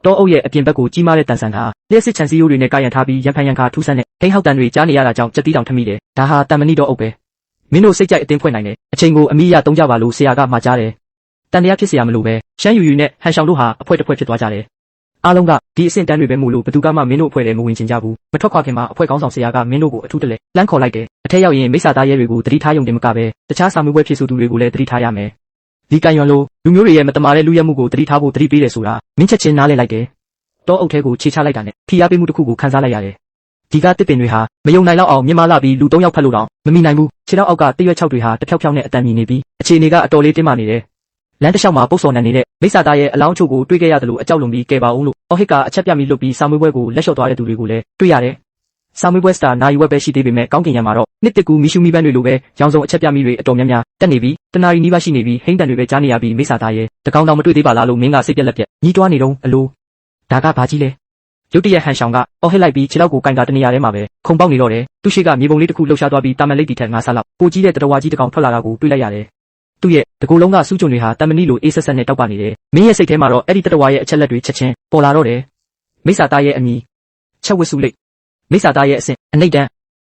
တောအုပ်ရဲ့အပြင်ဘက်ကိုကြီးမားတဲ့တန်ဆန်ကလျှက်စစ်ချန်စီယိုတွေနဲ့ကာရံထားပြီးရံဖန်ရံခါထူးဆန်းတဲ့ဟိန်းဟောက်တန်တွေကြားနေရတာကြောင့်ကြက်တီးတောင်ထမိတယ်ဒါဟာတန်မဏိတောအုပ်ပဲမင်းတို့စိတ်ကြိုက်အသင်းဖွဲ့နိုင်တယ်အချိန်ကိုအမိရသုံးကြပါလို့ဆရာကမှာကြားတယ်တန်တရားဖြစ်เสียမလို့ပဲရှမ်းယူယူနဲ့ဟန်ရှောင်တို့ဟာအဖွဲတစ်ဖွဲဖြစ်သွားကြတယ်အားလုံးကဒီအဆင့်တန်းတွေပဲမို့လို့ဘသူကမှမင်းတို့အဖွဲ့ထဲမဝင်ချင်ကြဘူးမထွက်ခွာခင်မှာအဖွဲ့ကောင်းဆောင်ဆရာကမင်းတို့ကိုအထူးတလဲလမ်းခေါ်လိုက်တယ်အထက်ရောက်ရင်မိစ္ဆာသားရဲတွေကိုတတိထားယုံတင်မကပဲတခြားစာမှုပွဲဖြစ်ဆိုသူတွေကိုလည်းတတိထားရမယ်ဒီကန်ယွမ်လိုလူမျိုးတွေရဲ့မတမာတဲ့လူရဲမှုကိုတတိထားဖို့တတိပေးတယ်ဆိုတာမင်းချက်ချင်းနားလည်လိုက်တယ်တောအုပ်ထဲကိုခြေချလိုက်တာနဲ့ဖိအားပေးမှုတစ်ခုကိုခန်းစားလိုက်ရတယ်ဒီကတစ်ပင်တွေဟာမယုံနိုင်တော့အောင်မြင်မာလာပြီးလူ၃ယောက်ဖက်လို့တော့မမိနိုင်ဘူးခြေထောက်အောက်ကတရွက်၆တွေဟာတဖြောက်ဖြောက်နဲ့အတန်မြည်နေပြီးအခြေအနေကအတော်လေးတင်းမာနေတယ်လမ်းတစ်လျှောက်မှာပုတ်စော်နံနေတဲ့မိစ္ဆာသားရဲ့အလောင်းအချို့ကိုတွေ့ခဲ့ရတယ်လို့အကြောက်လွန်ပြီးကဲပါအောင်လို့အော်ဟစ်ကအချက်ပြမိလွတ်ပြီးစာမွေးပွဲကိုလက်လျှော့သွားတဲ့သူတွေကိုလည်းတွေ့ရတယ်စာမွေးပွဲစတာနိုင်ဝက်ပဲရှိသေးပေမဲ့ကောင်းကင်ရံမှာတော့နှစ်တစ်ကူမီရှူမီပန်းတွေလိုပဲရောင်စုံအချက်ပြမိတွေအတော်များများတက်နေပြီးတနာရီနီးပါးရှိနေပြီးဟိန်းတန်တွေပဲကြားနေရပြီးမိစ္ဆာသားရဲ့တကောင်တောင်မတွေ့သေးပါလားလို့မင်းကစိတ်ပြက်လက်ပြက်ညီးတွားနေတော့အလိုဒါကဘာကြီးလဲရုတ်တရက်ဟန်ရှောင်ကအော်ဟစ်လိုက်ပြီးခြေထောက်ကိုကင်တာတနေရာထဲမှာပဲခုန်ပေါက်နေတော့တယ်သူရှိကမြေပုံလေးတစ်ခုလှုပ်ရှားသွားပြီးတာမန်လိတ်တီထက်ငါးဆလောက်ပိုကြီးတဲ့တတော်ဝါကြီးတစ်ကောင်ထွက်လာတာကိုတွေ့လိုက်ရတယ်သူ့ရဲ့တကူလုံးကစူးကြုံတွေဟာတမဏိလိုအေးဆက်ဆက်နဲ့တောက်ပနေတယ်မင်းရဲ့စိတ်ထဲမှာတော့အဲ့ဒီတတော်ဝါရဲ့အချက်လက်တွေချက်ချင်းပေါ်လာတော့တယ်မိစ္ဆာသားရဲ့အမည်ချက်ဝစ်စုလိတ်မိစ္ဆာသားရဲ့အဆင့်အနိတ်တန်း